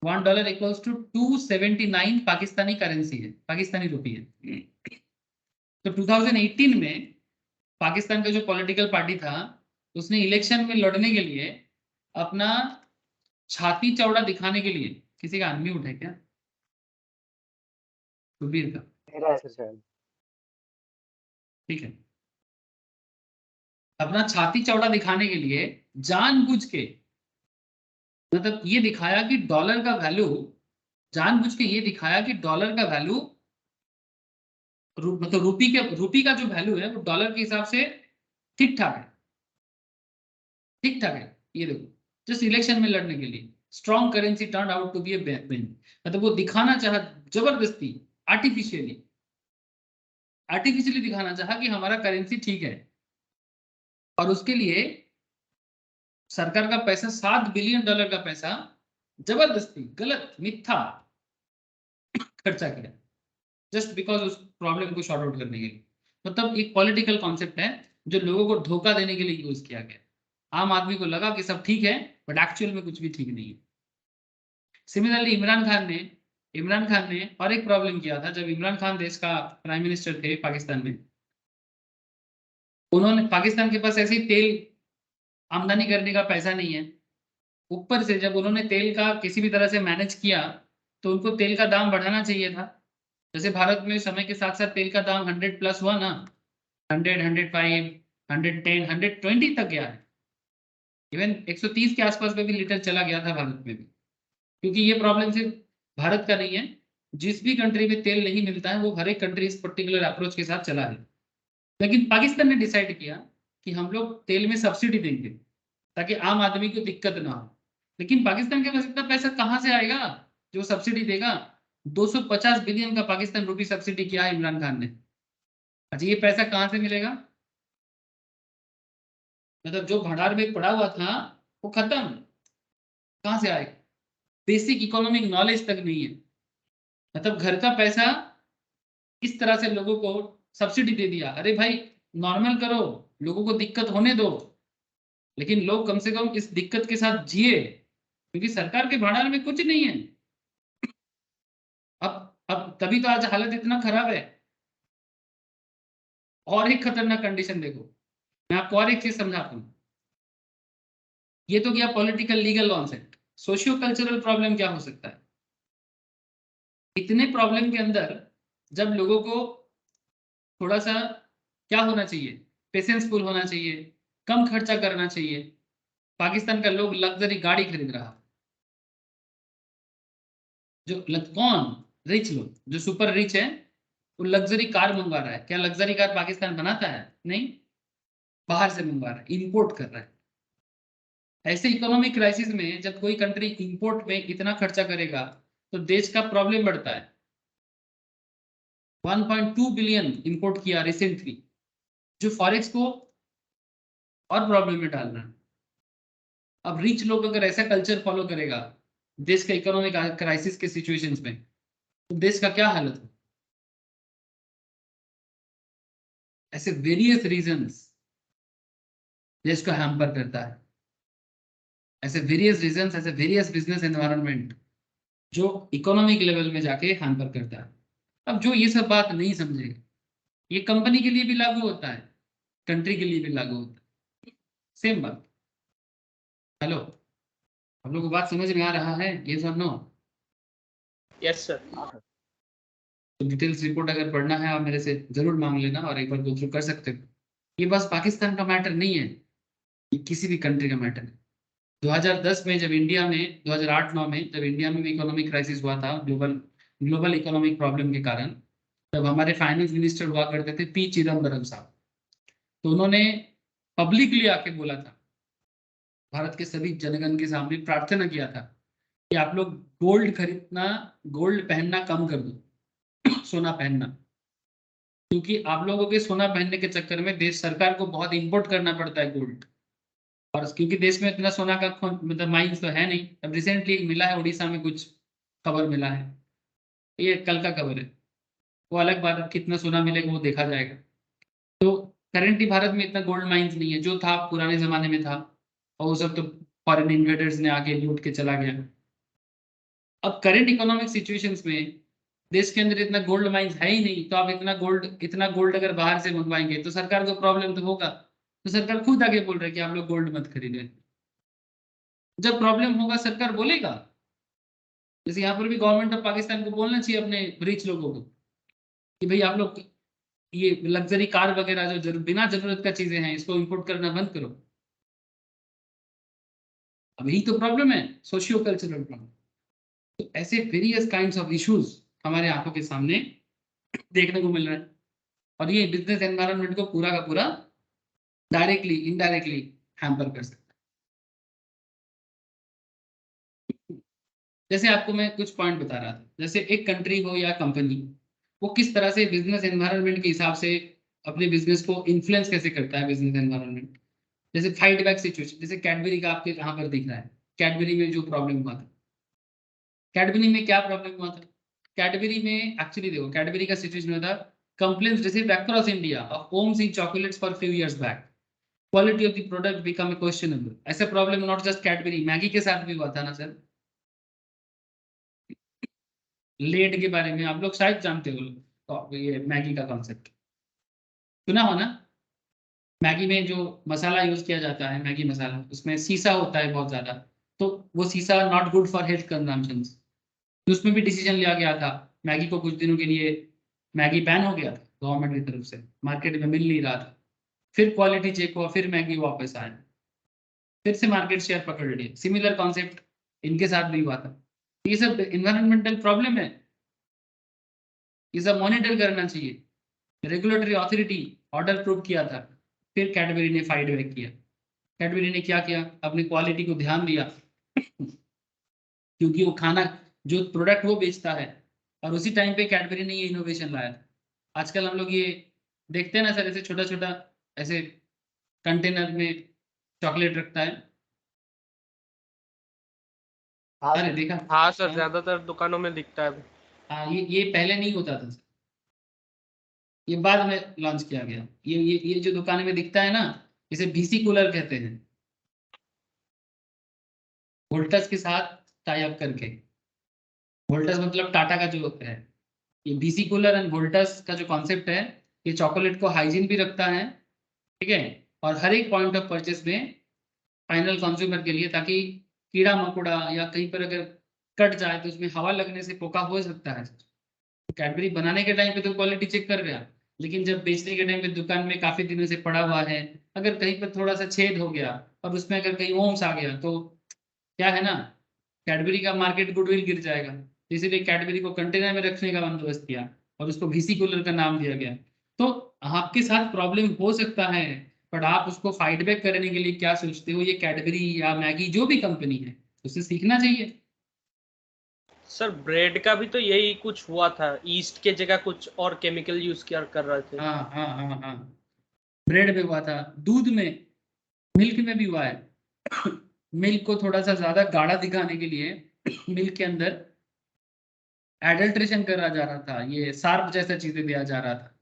$1 इक्वल्स टू 279 पाकिस्तानी करेंसी है, पाकिस्तानी रुपी है। तो 2018 में पाकिस्तान का जो पॉलिटिकल पार्टी था, उसने इलेक्शन में लड़ने के लिए अपना छाती चौड़ा दिखाने के लिए, किसी का अनम्यूट है क्या? सुबीर का? मेरा है सर शायद। ठीक है। अपना छाती चौड़ा दिखाने के लिए जानबूझ के, मतलब ये दिखाया कि डॉलर का वैल्यू, जानबूझ के ये दिखाया कि डॉलर का वैल्यू, मतलब रूपी का जो वैल्यू है वो डॉलर के हिसाब से ठीक ठाक है, ठीक ठाक है। ये देखो, जस्ट इलेक्शन में लड़ने के लिए strong currency turn out to be a win. मतलब वो दिखाना चाहा जबरदस्ती, आर्टिफिशियली, आर्टिफिशियली दिखाना चाहा कि हमारा करेंसी ठीक है। और उसके लिए सरकार का पैसा, $7 बिलियन का पैसा जबरदस्ती, गलत, मिथ्या खर्चा किया, जस्ट बिकॉज उस प्रॉब्लम को शॉर्ट आउट करने के लिए। मतलब एक पॉलिटिकल कॉन्सेप्ट है जो लोगों को धोखा देने के लिए यूज किया गया। आम आदमी को लगा कि सब ठीक है, बट एक्चुअल में कुछ भी ठीक नहीं है। सिमिलरली इमरान खान ने और एक प्रॉब्लम किया था। जब इमरान खान देश का प्राइम मिनिस्टर थे पाकिस्तान में, उन्होंने, पाकिस्तान के पास ऐसे ही तेल आमदनी करने का पैसा नहीं है, ऊपर से जब उन्होंने तेल का किसी भी तरह से मैनेज किया, तो उनको तेल का दाम बढ़ाना चाहिए था। जैसे भारत में समय के साथ साथ तेल का दाम 100 प्लस हुआ ना, 100, 105, 110, 120 तक गया है। इवन 130 के आसपास में भी लीटर चला गया था भारत में भी। क्योंकि ये प्रॉब्लम सिर्फ भारत का नहीं है, जिस भी कंट्री में तेल नहीं मिलता है वो हर एक कंट्री इस पर्टिकुलर अप्रोच के साथ चला है। लेकिन पाकिस्तान ने डिसाइड किया कि हम लोग तेल में सब्सिडी देंगे ताकि आम आदमी को दिक्कत ना हो। लेकिन पाकिस्तान के पास इतना पैसा कहाँ से आएगा जो सब्सिडी देगा? 250 बिलियन का पाकिस्तान रुपी सब्सिडी किया है इमरान खान ने। अच्छा, ये पैसा कहाँ से मिलेगा? मतलब जो भंडार में पड़ा हुआ था वो खत्म, कहाँ से आएगा? बेसिक इकोनॉमिक नॉलेज तक नहीं है। मतलब घर का पैसा इस तरह से लोगों को सब्सिडी दे दिया। अरे भाई, नॉर्मल करो, लोगों को दिक्कत होने दो, लेकिन लोग कम से कम इस दिक्कत के साथ जिए, क्योंकि सरकार के भंडार में कुछ नहीं है। अब तभी तो आज हालत इतना खराब है। और एक खतरनाक कंडीशन देखो, मैं आपको और एक चीज समझाता हूँ। ये तो क्या political legal concept, socio cultural problem क्या हो सकता है? इतने प्रॉब्लम के अंदर जब लोगों को थोड़ा सा क्या होना चाहिए, पेशेंसफुल होना चाहिए, कम खर्चा करना चाहिए। पाकिस्तान का लोग लग्जरी गाड़ी खरीद रहा, कौन? रिच लोग, जो सुपर रिच है, वो लग्जरी कार मंगवा रहा है। क्या लग्जरी कार पाकिस्तान बनाता है? नहीं, बाहर से मंगवा रहा है, इंपोर्ट कर रहा है। ऐसे इकोनॉमिक क्राइसिस में जब कोई कंट्री इंपोर्ट में इतना खर्चा करेगा तो देश का प्रॉब्लम बढ़ता है। 1.2 बिलियन इंपोर्ट किया रिसेंटली, जो फॉरेक्स को और प्रॉब्लम में डाल रहा है। अब रिच लोग अगर ऐसा कल्चर फॉलो करेगा देश के इकोनॉमिक क्राइसिस के सिचुएशंस में, तो देश का क्या हालत हो? ऐसे वेरियस रीजंस देश को हैम्पर करता है। ऐसे वेरियस रीजंस, ऐसे वेरियस बिजनेस एनवायरनमेंट जो इकोनॉमिक लेवल में जाके हैम्पर करता है। अब जो ये सब बात नहीं समझेगा, ये कंपनी के लिए भी लागू होता है, कंट्री के लिए भी लागू होता है, सेम बात। हेलो, हम लोग को बात समझ में आ रहा है? ये सब नो? Yes sir. हाँ सर। तो डिटेल्स रिपोर्ट अगर पढ़ना है आप मेरे से जरूर मांग लेना और एक बार गो थ्रू कर सकते हो। ये बस पाकिस्तान का मैटर नहीं है, ये किसी भी कंट्री का मैटर है। 2010 में जब इंडिया में, 2008-9 में जब इंडिया में भी इकोनॉमिक क्राइसिस हुआ था, ग्लोबल ग्लोबल इकोनॉमिक प्रॉब्लम के कारण, तब हमारे फाइनेंस मिनिस्टर हुआ करते थे पी चिदम्बरम साहब। तो उन्होंने पब्लिकली आके बोला था, भारत के सभी जनगण के सामने प्रार्थना किया था कि आप लोग गोल्ड खरीदना, गोल्ड पहनना कम कर दो, सोना पहनना, क्योंकि आप लोगों के सोना पहनने के चक्कर में देश सरकार को बहुत इंपोर्ट करना पड़ता है गोल्ड, और क्योंकि देश में इतना सोना का मतलब माइंस तो है नहीं। अब रिसेंटली मिला है उड़ीसा में, कुछ खबर मिला है, ये कल का खबर है, वो अलग बात है, कितना सोना मिलेगा वो देखा जाएगा। तो करेंटली भारत में इतना गोल्ड माइंस नहीं है, जो था पुराने जमाने में था, और वो सब तो फॉरेन इन्वेडर्स ने आके लूट के चला गया। अब करंट इकोनॉमिक सिचुएशंस में देश के अंदर इतना गोल्ड माइंस है ही नहीं, तो आप इतना गोल्ड अगर बाहर से मंगवाएंगे तो सरकार को प्रॉब्लम तो होगा। तो सरकार खुद आगे बोल रही है कि आप लोग गोल्ड मत खरीदें। जब प्रॉब्लम होगा सरकार बोलेगा, जैसे यहाँ पर भी गवर्नमेंट ऑफ पाकिस्तान को बोलना चाहिए अपने रिच लोगों को कि भाई आप लोग ये लग्जरी कार वगैरह जो बिना जरूरत का चीजें हैं इसको इंपोर्ट करना बंद करो। अब यही तो प्रॉब्लम है, सोशियो कल्चरल प्रॉब्लम। तो ऐसे वेरियस काइंड्स ऑफ इश्यूज हमारे आंखों के सामने देखने को मिल रहा है, और ये बिजनेस एनवायरनमेंट को पूरा का पूरा डायरेक्टली इनडायरेक्टली हैम्पर कर सकता है। जैसे आपको मैं कुछ पॉइंट बता रहा था, जैसे एक कंट्री हो या कंपनी, वो किस तरह से बिजनेस एनवायरनमेंट के हिसाब से अपने बिजनेस को इन्फ्लुएंस कैसे करता है बिजनेस एनवायरनमेंट। जैसे फाइट बैक सिचुएशन, जैसे कैडबरी का आपके कहाँ पर दिख रहा है, कैडबरी में जो प्रॉब्लम हुआ था, कैडबरी में क्या प्रॉब्लम हुआ था, कैडबरी में एक्चुअली देखो कैडबरी का सिचुएशन हुआ था, complaints received across India of worms in chocolates for few years back, quality of the product become questionable. ऐसा problem not just Cadbury, Maggi के साथ भी हुआ था ना सर। लेड के बारे में आप लोग शायद जानते हो, तो ये मैगी का कॉन्सेप्ट सुना हो ना। मैगी में जो मसाला यूज किया जाता है, मैगी मसाला, उसमें सीसा होता है बहुत ज्यादा, तो वो सीसा not good for health consumption. तो उसमें भी डिसीजन लिया गया था, मैगी को कुछ दिनों के लिए मैगी बैन हो गया था गवर्नमेंट की तरफ से, मार्केट में मिल नहीं रहा था। फिर क्वालिटी चेक हुआ, फिर मैगी वापस आया, फिर से मार्केट शेयर पकड़ लिया। सिमिलर कॉन्सेप्ट इनके साथ भी हुआ था। ये सब इन्वायरमेंटल प्रॉब्लम है, ये सब मॉनिटर करना चाहिए। रेगुलेटरी अथॉरिटी ऑर्डर प्रूव किया था, फिर कैडबरी ने फाइट बैक किया। कैडबरी ने क्या किया, अपनी क्वालिटी को ध्यान दिया, क्योंकि वो खाना जो प्रोडक्ट वो बेचता है, और उसी टाइम पे कैडबरी ने ये इनोवेशन लाया था। आजकल हम लोग ये देखते हैं ना सर, ऐसे छोटा छोटा ऐसे कंटेनर में चॉकलेट रखता है। हाँ अरे सर। देखा। हाँ सर, हाँ ज्यादातर दुकानों में दिखता है। हाँ, ये पहले नहीं होता था सर, ये बाद में लॉन्च किया गया। ये जो दुकान में दिखता है ना, इसे बीसी कूलर कहते हैं, वोल्टस के साथ टाई अप करके। वोल्टस मतलब टाटा का जो है, ये बीसी कूलर एंड वोल्टस का जो कॉन्सेप्ट है, ये चॉकलेट को हाइजीन भी रखता है, ठीक है, और हर एक पॉइंट ऑफ परचेस में फाइनल कंज्यूमर के लिए, ताकि कीड़ा मकोड़ा या कहीं पर अगर कट जाए तो उसमें हवा लगने से पोका हो सकता है। कैडबरी बनाने के टाइम पे तो क्वालिटी चेक कर गया, लेकिन जब बेचने के टाइम पे दुकान में काफी दिनों से पड़ा हुआ है, अगर कहीं पर थोड़ा सा छेद हो गया और उसमें अगर कहीं ओम्स आ गया, तो क्या है ना, कैडबरी का मार्केट गुडविल गिर जाएगा। इसीलिए कैडबरी को कंटेनर में रखने का बंदोबस्त किया और उसको वीसी कूलर का नाम दिया गया। तो आपके साथ प्रॉब्लम हो सकता है, पर आप उसको फाइट बैक करने के लिए क्या सोचते हो, ये कैडबरी या मैगी जो भी कंपनी है, उससे सीखना चाहिए। सर ब्रेड का भी तो यही कुछ हुआ था, ईस्ट के जगह कुछ और केमिकल यूज किया कर रहे थे। हाँ हाँ हाँ हाँ, ब्रेड में हुआ था, दूध में, मिल्क में भी हुआ है। मिल्क को थोड़ा सा ज्यादा गाढ़ा दिखाने के लिए मिल्क के अंदर एडल्ट्रेशन करा जा रहा था, ये सार्प जैसा चीजें दिया जा रहा था।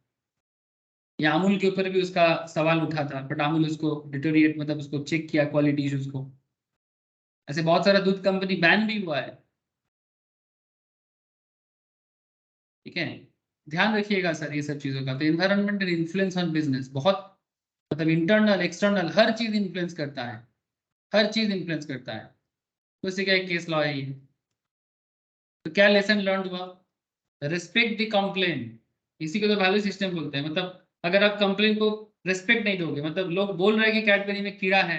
या अमूल के ऊपर भी उसका सवाल उठा था, बट अमूल उसको डिटोरिएट मतलब उसको चेक किया क्वालिटी इश्यूज को। ऐसे बहुत सारा दूध कंपनी बैन भी हुआ है, ठीक है। ध्यान रखिएगा सर ये सब चीजों का। तो इन्वायरमेंटल इन्फ्लुएंस ऑन बिजनेस बहुत, मतलब इंटरनल एक्सटर्नल हर चीज इन्फ्लुएंस करता है, हर चीज इन्फ्लुएंस करता है। तो इसी का एक केस लॉ है ये। तो क्या लेसन लर्न हुआ, रिस्पेक्ट द कंप्लेन, इसी को तो वैल्यू सिस्टम बोलते हैं। मतलब अगर आप कंप्लेन को रिस्पेक्ट नहीं दोगे, मतलब लोग बोल रहे हैं कि कैडबरी में कीड़ा है,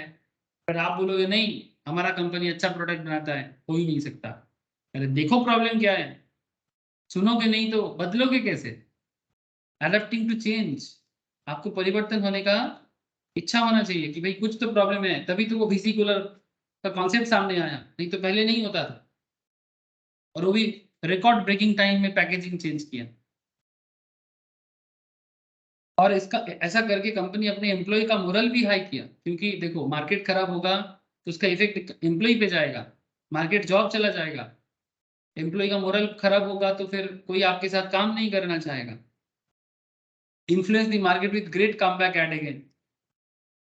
पर आप बोलोगे नहीं हमारा कंपनी अच्छा प्रोडक्ट बनाता है, हो ही नहीं सकता। अरे देखो प्रॉब्लम क्या है, सुनोगे नहीं तो बदलोगे कैसे। अडेप्टिंग टू चेंज, आपको परिवर्तन होने का इच्छा होना चाहिए कि भाई कुछ तो प्रॉब्लम है, तभी तो वो वीसी कूलर का कॉन्सेप्ट सामने आया, नहीं तो पहले नहीं होता था। और वो भी रिकॉर्ड ब्रेकिंग टाइम में पैकेजिंग चेंज किया। और इसका ऐसा करके कंपनी अपने एम्प्लॉय का मोरल भी हाई किया, क्योंकि देखो मार्केट खराब होगा तो उसका इफेक्ट एम्प्लॉय पे जाएगा, मार्केट जॉब चला जाएगा। एम्प्लॉय का मोरल खराब होगा तो फिर कोई आपके साथ काम नहीं करना चाहेगा। Influence the market with great comeback at again.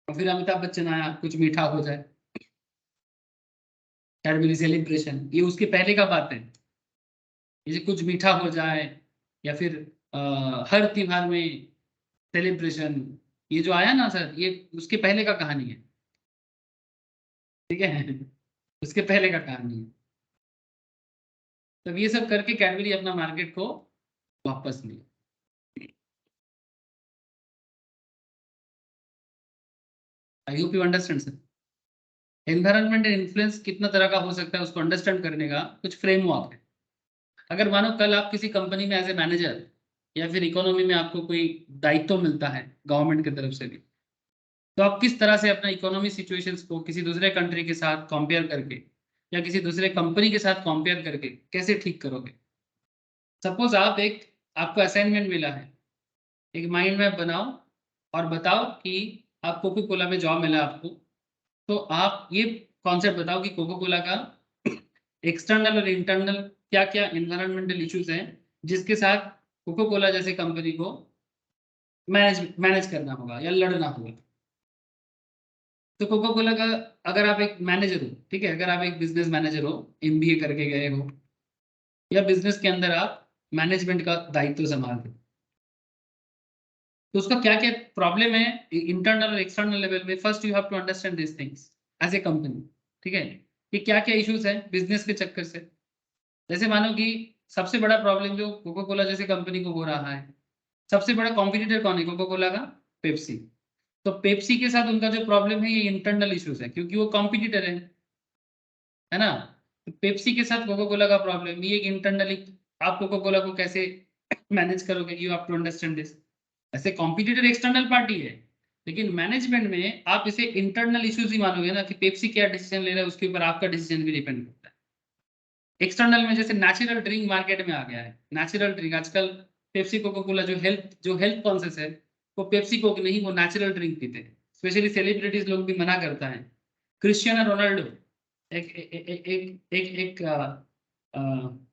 और फिर अमिताभ बच्चन आया, कुछ मीठा हो जाए, कैडबरी सेलिब्रेशन, ये उसके पहले का बात है। जैसे कुछ मीठा हो जाए, या फिर हर त्योहार में सेलिब्रेशन, ये जो आया ना सर, ये उसके पहले का कहानी है। ठीक है उसके पहले का कहानी है। तब ये सब करके कैडबरी अपना मार्केट को वापस लिया। I hope you understand sir. Environment and influence कितना तरह का हो सकता है, उसको अंडरस्टैंड करने का कुछ फ्रेमवर्क है। अगर मानो कल आप किसी कंपनी में एज ए मैनेजर, या फिर इकोनॉमी में आपको कोई दायित्व मिलता है गवर्नमेंट की तरफ से भी, तो आप किस तरह से अपना इकोनॉमी सिचुएशंस को किसी दूसरे कंट्री के साथ कंपेयर करके, या किसी दूसरे कंपनी के साथ कंपेयर करके कैसे ठीक करोगे। सपोज आपको असाइनमेंट मिला है, एक माइंड मैप बनाओ और बताओ कि आप कोको कोला में जॉब मिला आपको, तो आप ये कॉन्सेप्ट बताओ कि कोको कोला का एक्सटर्नल और इंटरनल क्या क्या एनवायरमेंटल इश्यूज हैं जिसके साथ कोको कोला जैसे कंपनी को मैनेज मैनेज करना होगा या लड़ना होगा। तो कोको कोला का, अगर आप एक मैनेजर हो, ठीक है, अगर आप एक बिजनेस मैनेजर हो, एमबीए करके गए हो, या बिजनेस के अंदर आप मैनेजमेंट का दायित्व संभाल रहे हो, तो उसका क्या क्या प्रॉब्लम है इंटरनल और एक्सटर्नल लेवल में। First you have to understand this things as a company. ठीक है, कि क्या क्या इश्यूज है बिजनेस के चक्कर से। जैसे मानो कि सबसे बड़ा प्रॉब्लम जो कोको कोला जैसे कंपनी को हो रहा है, सबसे बड़ा कॉम्पिटिटर कौन है कोको कोला का? पेप्सी। तो पेप्सी के साथ उनका जो प्रॉब्लम है ये इंटरनल इश्यूज है, क्योंकि वो कॉम्पिटिटर है ना। तो पेप्सी के साथ कोको कोला का प्रॉब्लम ये इंटरनली, आप कोको कोला को कैसे मैनेज करोगे, you have to understand this. ऐसे कॉम्पिटिटर एक्सटर्नल पार्टी है, लेकिन मैनेजमेंट में आप इसे इंटरनल इश्यूज ही मानोगे ना, कि पेप्सी क्या डिसीजन ले रहा है उसके ऊपर आपका डिसीजन भी डिपेंड करता है। एक्सटर्नल में जैसे नेचुरल ड्रिंक मार्केट में आ गया है, नेचुरल ड्रिंक आजकल पेप्सी कोको कोला जो हेल्थ कॉन्शियस है, वो पेप्सी कोक नहीं, वो नेचुरल ड्रिंक पीते हैं। स्पेशली सेलिब्रिटीज लोग भी मना करता है। क्रिस्टियानो रोनाल्डो एक एक एक एक, एक, एक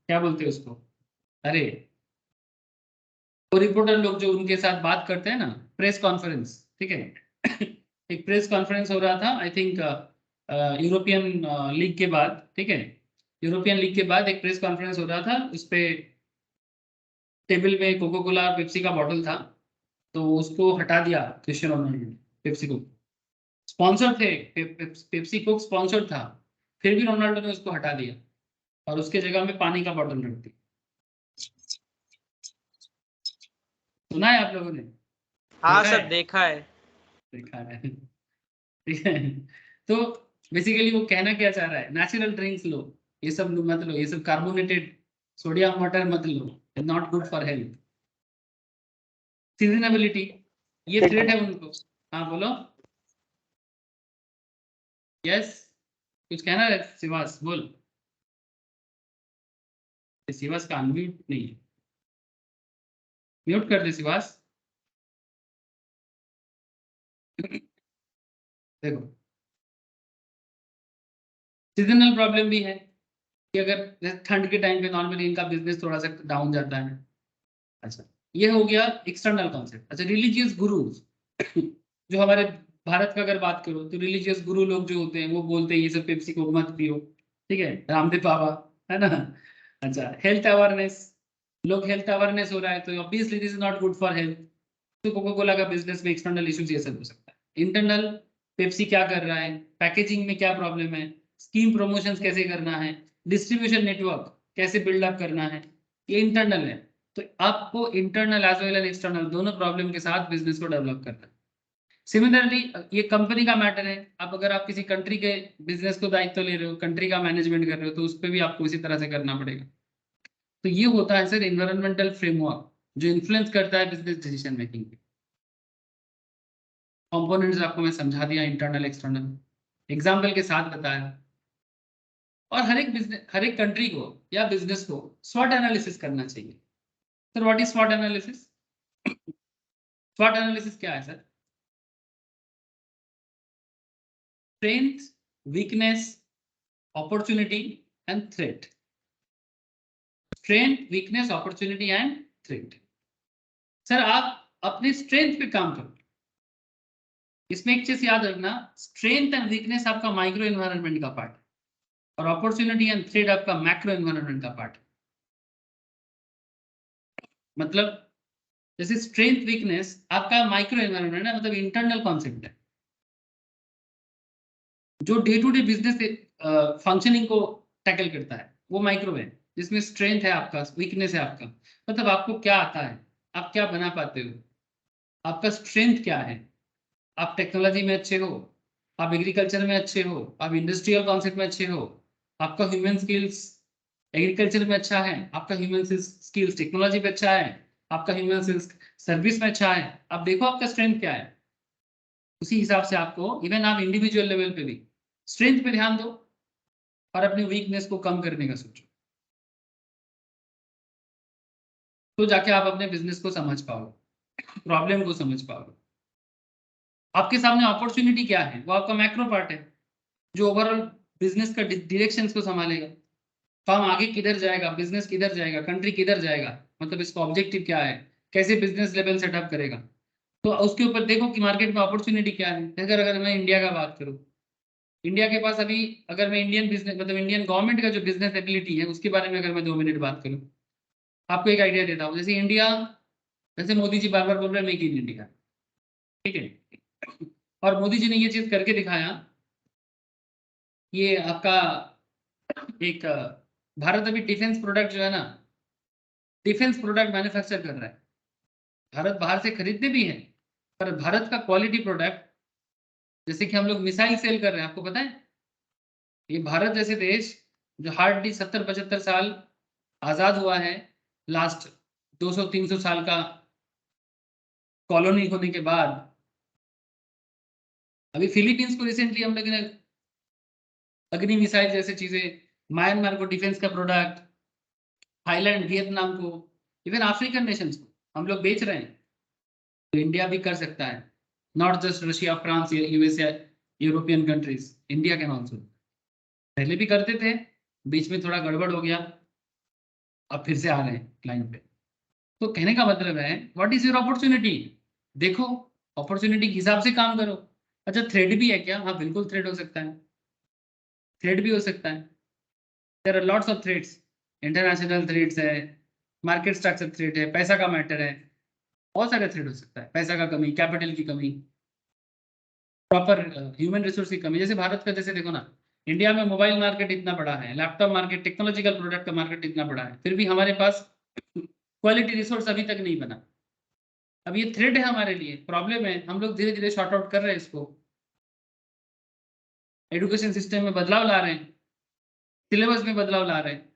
क्या बोलते हैं उसको, अरे वो रिपोर्टर लोग जो उनके साथ बात करते हैं ना, प्रेस कॉन्फ्रेंस, ठीक है एक प्रेस कॉन्फ्रेंस हो रहा था, आई थिंक यूरोपियन लीग के बाद, ठीक है, यूरोपियन लीग के बाद एक प्रेस कॉन्फ्रेंस हो रहा था, उस पे टेबल में कोको कोला और पेप्सी का बॉटल था, तो उसको हटा दिया क्रिस्टियानो रोनाल्डो ने, पेप्सी को स्पॉन्सर थे, पेप्सी कोक स्पॉन्सर था, फिर भी रोनाल्डो ने उसको हटा दिया और उसके जगह में पानी का बॉटल रख दिया। सुना है आप लोगों ने? हाँ देखा सर, है? देखा है। देखा है ठीक है। तो बेसिकली वो कहना क्या चाह रहा है, नेचुरल ड्रिंक्स लो, ये सब मत लो, ये सब कार्बोनेटेड सोडियम वाटर मत लो, नॉट गुड फॉर हेल्थ। सीजनेबिलिटी, ये एक थ्रेट है मिनट। उनको। हाँ बोलो। यस, कुछ कहना है शिवास, बोल। शिवास का अनम्यूट नहीं है, म्यूट कर दे शिवास देखो, सीजनल प्रॉब्लम भी है कि अगर जैसे ठंड के टाइम पे नॉर्मली इनका बिजनेस थोड़ा सा डाउन जाता है। अच्छा, ये हो गया एक्सटर्नल कॉन्सेप्ट। अच्छा, रिलीजियस गुरुज जो हमारे भारत का अगर बात करो तो रिलीजियस गुरु लोग जो होते हैं वो बोलते हैं ये सब पेप्सी को मत पियो, ठीक है, रामदेव बाबा, है ना। अच्छा, हेल्थ अवेयरनेस, लोग हेल्थ अवेयरनेस हो रहा है तो obviously this is not good for health. तो कोको कोला का बिजनेस में एक्सटर्नल इश्यूज ये सब हो सकता है। इंटरनल, पेप्सी क्या कर रहा है, पैकेजिंग में क्या प्रॉब्लम है, स्कीम प्रमोशंस कैसे करना है, डिस्ट्रीब्यूशन नेटवर्क कैसे बिल्डअप करना है, ये इंटरनल है। तो आपको internal as well as external दोनों प्रॉब्लम के साथ बिजनेस को डेवलप करना है। सिमिलरली ये कंपनी का मैटर है, आप अगर आप किसी कंट्री के बिजनेस को दायित्व ले रहे हो, कंट्री का मैनेजमेंट कर रहे हो, तो उस पर भी आपको इसी तरह से करना पड़ेगा। तो ये होता है सर एनवायरमेंटल फ्रेमवर्क जो इन्फ्लुएंस करता है बिजनेस डिसीजन मेकिंग। कंपोनेंट्स आपको मैं समझा दिया, इंटरनल एक्सटर्नल, एग्जाम्पल के साथ बताया। और हर एक कंट्री को या बिजनेस को स्वॉट एनालिसिस करना चाहिए। सर व्हाट इज स्वॉट एनालिसिस? स्वॉट एनालिसिस क्या है sir? Strength, weakness, opportunity and threat. Strength, weakness, opportunity and threat. Sir आप अपने स्ट्रेंथ पे काम करो। इसमें एक चीज याद रखना, स्ट्रेंथ एंड वीकनेस आपका माइक्रो एनवायरनमेंट का पार्ट है और अपॉर्चुनिटी एंड थ्रेट आपका मैक्रो एनवायरनमेंट का पार्ट है। मतलब जैसे स्ट्रेंथ वीकनेस आपका माइक्रो एनवायरनमेंट है, मतलब इंटरनल कॉन्सेप्ट है जो day to day business functioning को टैकल करता है, वो माइक्रो है। जिसमें स्ट्रेंथ है आपका, वीकनेस है आपका, मतलब आपको क्या आता है, आप क्या बना पाते हो, आपका स्ट्रेंथ क्या है, आप टेक्नोलॉजी में अच्छे हो, आप एग्रीकल्चर में अच्छे हो, आप इंडस्ट्रियल कॉन्सेप्ट में अच्छे हो, आपका ह्यूमन स्किल्स एग्रीकल्चर में अच्छा है, आपका ह्यूमन स्किल्स टेक्नोलॉजी पे अच्छा है, आपका ह्यूमन स्किल्स सर्विस में अच्छा है। आप देखो आपका स्ट्रेंथ क्या है, उसी हिसाब से आपको, इवन आप इंडिविजुअल लेवल पे भी स्ट्रेंथ पे ध्यान दो और अपनी वीकनेस को कम करने का सोचो, तो जाके आप अपने बिजनेस को समझ पाओगे, प्रॉब्लम को समझ पाओगे। आपके सामने अपॉर्चुनिटी क्या है, वो आपका मैक्रो पार्ट है जो ओवरऑल बिजनेस का डायरेक्शन को संभालेगा। फर्म आगे किधर जाएगा, बिजनेस किधर जाएगा, कंट्री किधर जाएगा, मतलब इसका ऑब्जेक्टिव क्या है, कैसे बिजनेस लेवल सेटअप करेगा। तो उसके ऊपर देखो कि मार्केट में अपॉर्चुनिटी क्या है। अगर अगर मैं इंडिया का बात करूँ, इंडिया के पास अभी, अगर मैं इंडियन बिजनेस मतलब इंडियन गवर्नमेंट का जो बिजनेस एबिलिटी है उसके बारे में अगर मैं 2 मिनट बात करूँ, आपको एक आइडिया देता हूँ। जैसे इंडिया, जैसे मोदी जी बार बार बोल रहे हैं मेक इन इंडिया, ठीक है, और मोदी जी ने ये चीज करके दिखाया। ये आपका एक भारत अभी डिफेंस प्रोडक्ट जो है ना, डिफेंस प्रोडक्ट मैन्युफैक्चर कर रहा है। भारत बाहर से खरीदते भी हैं, पर भारत का क्वालिटी प्रोडक्ट, जैसे कि हम लोग मिसाइल सेल कर रहे हैं, आपको पता है, ये भारत जैसे देश जो हार्डली 70-75 साल आजाद हुआ है, लास्ट 200-300 साल का कॉलोनी होने के बाद, अभी फिलीपींस को रिसेंटली हम लोग ने अग्नि मिसाइल जैसे चीजें, म्यांमार को डिफेंस का प्रोडक्ट, थाईलैंड, वियतनाम को, इवन अफ्रीकन नेशंस को हम लोग बेच रहे हैं। तो इंडिया भी कर सकता है, not just Russia, France, USA, European countries, India can also. पहले भी करते थे, बीच में थोड़ा गड़बड़ हो गया, अब फिर से आ रहे हैं लाइन पे। तो कहने का मतलब है, व्हाट इज योर अपॉर्चुनिटी, देखो अपॉर्चुनिटी के हिसाब से काम करो। अच्छा थ्रेड भी है क्या? हाँ बिल्कुल थ्रेड हो सकता है, थ्रेड भी हो सकता है। There are lots of threads, international threads है, मार्केट स्ट्रक्चर थ्रेड है, पैसा का मैटर है, बहुत सारे थ्रेड हो सकता है। पैसा का कमी, कैपिटल की कमी, प्रॉपर ह्यूमन रिसोर्स की कमी। जैसे भारत का, जैसे देखो ना, इंडिया में मोबाइल मार्केट इतना बड़ा है, लैपटॉप मार्केट, टेक्नोलॉजिकल प्रोडक्ट का मार्केट इतना बड़ा है, फिर भी हमारे पास क्वालिटी रिसोर्स अभी तक नहीं बना। अब ये थ्रेड है हमारे लिए, प्रॉब्लम है, हम लोग धीरे धीरे शॉर्ट आउट कर रहे हैं इसको, एजुकेशन सिस्टम में बदलाव ला रहे हैं, सिलेबस में बदलाव ला रहे हैं,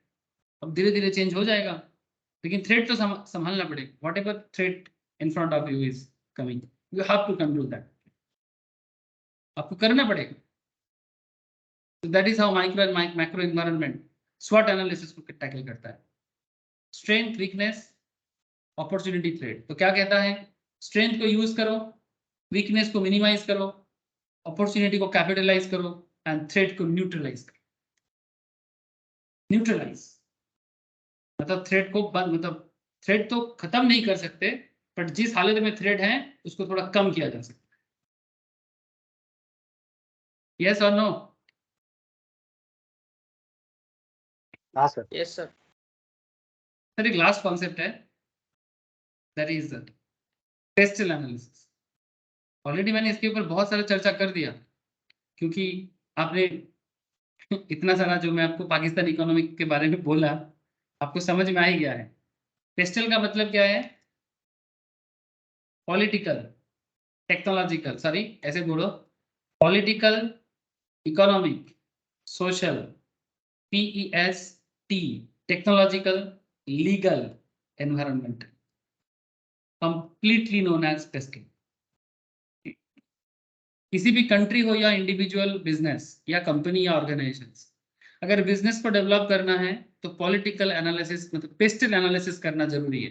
अब धीरे धीरे चेंज हो जाएगा। लेकिन थ्रेड तो संभालना पड़ेगा, whatever thread in front of you is coming, you have to control that, आपको करना पड़ेगा। So that is how micro and macro environment SWOT analysis को टैकल करता है। Strength, weakness, opportunity, threat. तो क्या कहता है, स्ट्रेंथ को यूज करो, वीकनेस को मिनिमाइज करो, अपॉर्चुनिटी को कैपिटलाइज करो एंड थ्रेट को न्यूट्रलाइज करो। न्यूट्रलाइज मतलब थ्रेट को बंद, मतलब थ्रेट तो खत्म नहीं कर सकते, बट जिस हालत में थ्रेट है उसको थोड़ा कम किया जा सकता है। यस और नो? हाँ सर। Yes sir. सर एक लास्ट कॉन्सेप्ट है, दैट इज टेस्टल एनालिसिस। ऑलरेडी मैंने इसके ऊपर बहुत सारा चर्चा कर दिया, क्योंकि आपने इतना सारा जो मैं आपको पाकिस्तान इकोनॉमिक के बारे में बोला, आपको समझ में आ ही गया है। टेस्टल का मतलब क्या है? पॉलिटिकल, टेक्नोलॉजिकल, सॉरी ऐसे बोलो, political, economic, social, PEST, technological, legal, environmental, completely known as testing. किसी भी कंट्री हो या इंडिविजुअल बिजनेस या कंपनी या ऑर्गेनाइजेशन, अगर बिजनेस को डेवलप करना है तो पॉलिटिकल एनालिसिस मतलब पेस्टल एनालिसिस करना जरूरी है,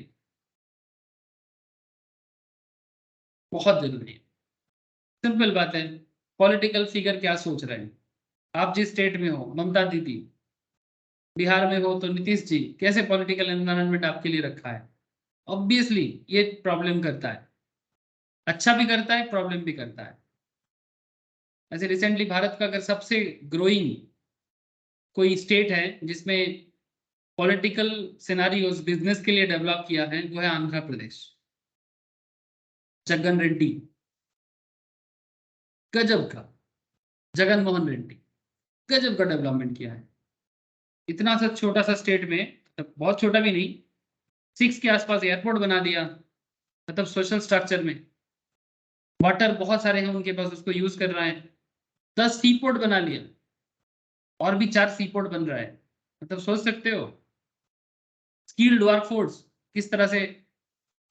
बहुत जरूरी है। सिंपल बात है, पॉलिटिकल फिगर क्या सोच रहे हैं। आप जिस स्टेट में हो, ममता दीदी बिहार में हो तो नीतीश जी, कैसे पॉलिटिकल एनवायरनमेंट आपके लिए रखा है। ऑब्वियसली ये प्रॉब्लम करता है, अच्छा भी करता है, प्रॉब्लम भी करता है। ऐसे रिसेंटली भारत का अगर सबसे ग्रोइंग कोई स्टेट है जिसमें पॉलिटिकल सिनारियोस बिजनेस के लिए डेवलप किया है, वो है आंध्र प्रदेश। जगन रेड्डी, गजब का, जगन मोहन रेड्डी गजब का डेवलपमेंट किया है। इतना सा छोटा सा स्टेट में, मतलब बहुत छोटा भी नहीं, 6 के आसपास एयरपोर्ट बना दिया, मतलब सोशल स्ट्रक्चर में वाटर बहुत सारे हैं उनके पास, उसको यूज कर रहा है। 10 सी पोर्ट बना लिया और भी 4 सी पोर्ट बन रहा है। मतलब सोच सकते हो स्किल्ड वर्कफोर्स किस तरह से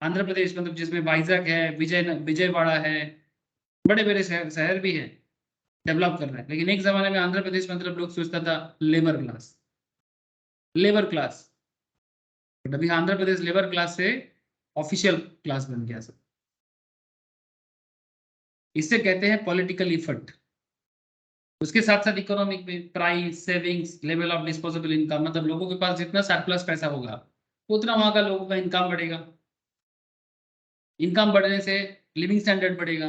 आंध्र प्रदेश, मतलब जिसमें वाइजैक है, विजयवाड़ा है, बड़े बड़े शहर भी है, डेवलप कर रहा है। लेकिन एक जमाने में आंध्र प्रदेश मतलब लोग सोचता था labour class, labour class, but अभी आंध्र प्रदेश लेबर क्लास से ऑफिशियल क्लास बन गया सब। इससे कहते हैं पॉलिटिकल इफर्ट। उसके साथ साथ इकोनॉमिक में price, savings, level of disposable income, मतलब लोगों के पास जितना सरप्लस पैसा होगा उतना वहां का लोगों का इनकम बढ़ेगा। इनकम बढ़ने से लिविंग स्टैंडर्ड बढ़ेगा,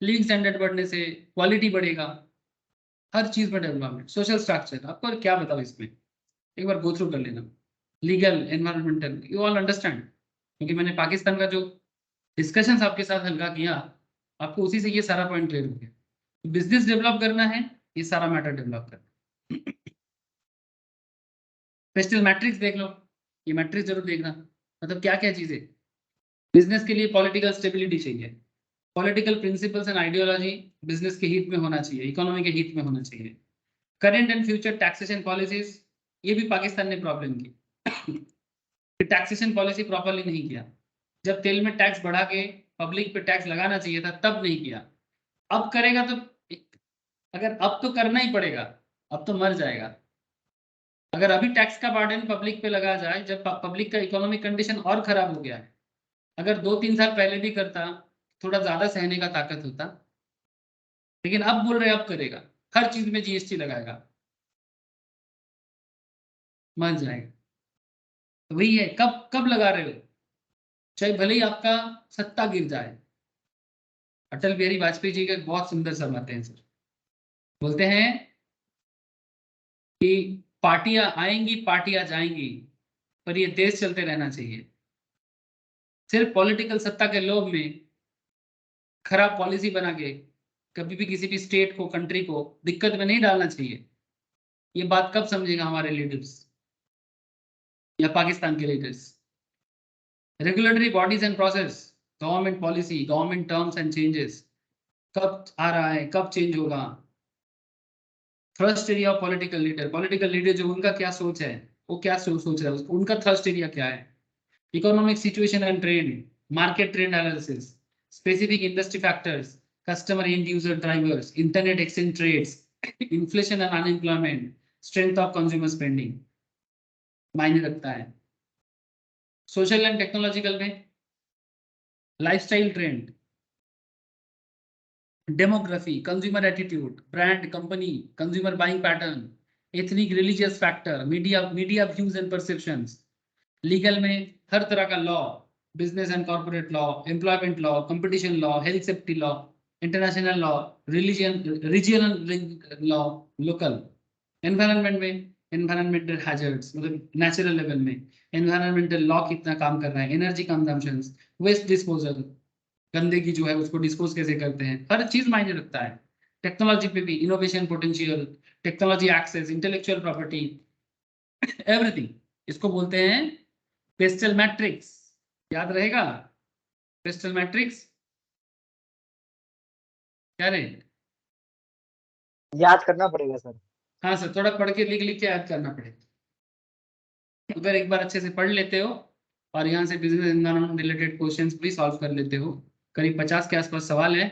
लिविंग स्टैंडर्ड बढ़ने से क्वालिटी बढ़ेगा। हर चीज में डेवलपमेंट, सोशल स्ट्रक्चर, आपको क्या बताओ इसमें, एक बार गो थ्रू कर लेना। Legal, environmental, you all understand, क्योंकि मैंने पाकिस्तान का जो डिस्कशंस आपके साथ हल्का किया, आपको उसी से ये सारा पॉइंट क्लियर हो गया। बिजनेस डेवलप करना है, ये सारा मैटर डेवलप करना। पेस्टल मैट्रिक्स देख लो, ये मैट्रिक्स जरूर देखना। मतलब क्या क्या चीजें बिजनेस के लिए, पॉलिटिकल स्टेबिलिटी चाहिए, political principles and ideology business के हित में होना चाहिए, इकोनॉमी के हित में होना चाहिए। Current and future taxation policies, ये भी पाकिस्तान ने प्रॉब्लम की, टैक्सेशन पॉलिसी प्रॉपरली नहीं किया। जब तेल में टैक्स बढ़ा के पब्लिक पे टैक्स लगाना चाहिए था तब नहीं किया। अब करेगा तो, अगर अब तो करना ही पड़ेगा, अब तो मर जाएगा। अगर अभी टैक्स का बर्डन पब्लिक पे लगा जाए, जब पब्लिक का इकोनॉमिक कंडीशन और खराब हो गया है, अगर 2-3 साल पहले भी करता, थोड़ा ज्यादा सहने का ताकत होता। लेकिन अब बोल रहे अब करेगा, हर चीज में जीएसटी लगाएगा, मर जाएगा। तो वही है, कब कब लगा रहे हो, चाहे भले ही आपका सत्ता गिर जाए। अटल बिहारी वाजपेयी जी का बहुत सुंदर सा बात है सर, बोलते हैं कि पार्टियां आएंगी पार्टियां जाएंगी, पर ये देश चलते रहना चाहिए। सिर्फ पॉलिटिकल सत्ता के लोभ में खराब पॉलिसी बना के कभी भी किसी भी स्टेट को, कंट्री को दिक्कत में नहीं डालना चाहिए। ये बात कब समझेगा हमारे लीडर्स या पाकिस्तान के leaders. Regulatory bodies and process, government policy, government terms and changes, कब आ रहा है, कब चेंज होगा। Thrust area of political leader, political leader जो उनका क्या सोच है, वो क्या सोच रहा है, उनका थ्रस्ट एरिया क्या है। Economic situation and trend, market trend analysis, specific industry factors, customer and user drivers, internet exchange trades, inflation and unemployment, strength of consumer spending मायने रखता है। सोशल एंड टेक्नोलॉजिकल में lifestyle trend, demography, consumer attitude, brand, company, consumer buying pattern, ethnic, religious factor, media views and perceptions, legal में हर तरह का law, business and corporate law, employment law, competition law, health safety law, international law, regional law, local, environment में environmental hazards, मतलब natural level में environmental law कितना काम कर रहा है, energy consumptions, waste disposal, गंदगी जो है उसको डिस्पोज कैसे करते हैं, हर चीज मायने रखता है। टेक्नोलॉजी पे भी, innovation potential, technology access, intellectual property, everything, इसको बोलते हैं पेस्टल मैट्रिक्स। याद रहेगा पेस्टल मैट्रिक्स क्या रे। याद करना पड़ेगा सर। हाँ सर, थोड़ा पढ़ के लिख लिख के याद करना पड़ेगा। अगर एक बार अच्छे से पढ़ लेते हो और यहाँ से बिजनेस एनवायरनमेंट रिलेटेड क्वेश्चंस भी सॉल्व कर लेते हो, करीब 50 के आसपास सवाल है,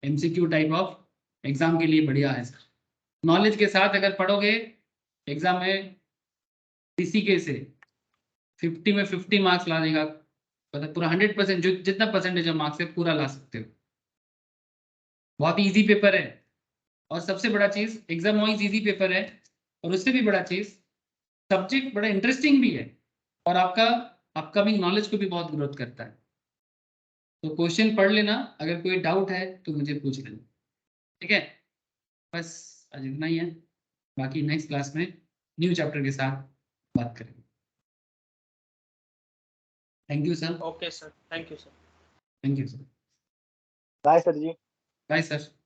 MCQ टाइप ऑफ एग्जाम के लिए बढ़िया है सर। नॉलेज के साथ अगर पढ़ोगे एग्जाम में सीसीके से 50 में 50 मार्क्स ला देगा, मतलब पूरा 100% जो जितना परसेंटेज मार्क्स है पूरा ला सकते हो। बहुत इजी पेपर है, और सबसे बड़ा चीज एग्जाम वाइज इजी पेपर है, और उससे भी बड़ा चीज सब्जेक्ट बड़ा इंटरेस्टिंग भी है, और आपका अपकमिंग नॉलेज को भी बहुत ग्रोथ करता है। तो क्वेश्चन पढ़ लेना, अगर कोई डाउट है तो मुझे पूछ लेना, ठीक है। बस आज इतना ही है, बाकी नेक्स्ट क्लास में न्यू चैप्टर के साथ बात करेंगे। Thank you sir. Okay sir, thank you sir. Thank you sir. Bye sir ji. Bye sir.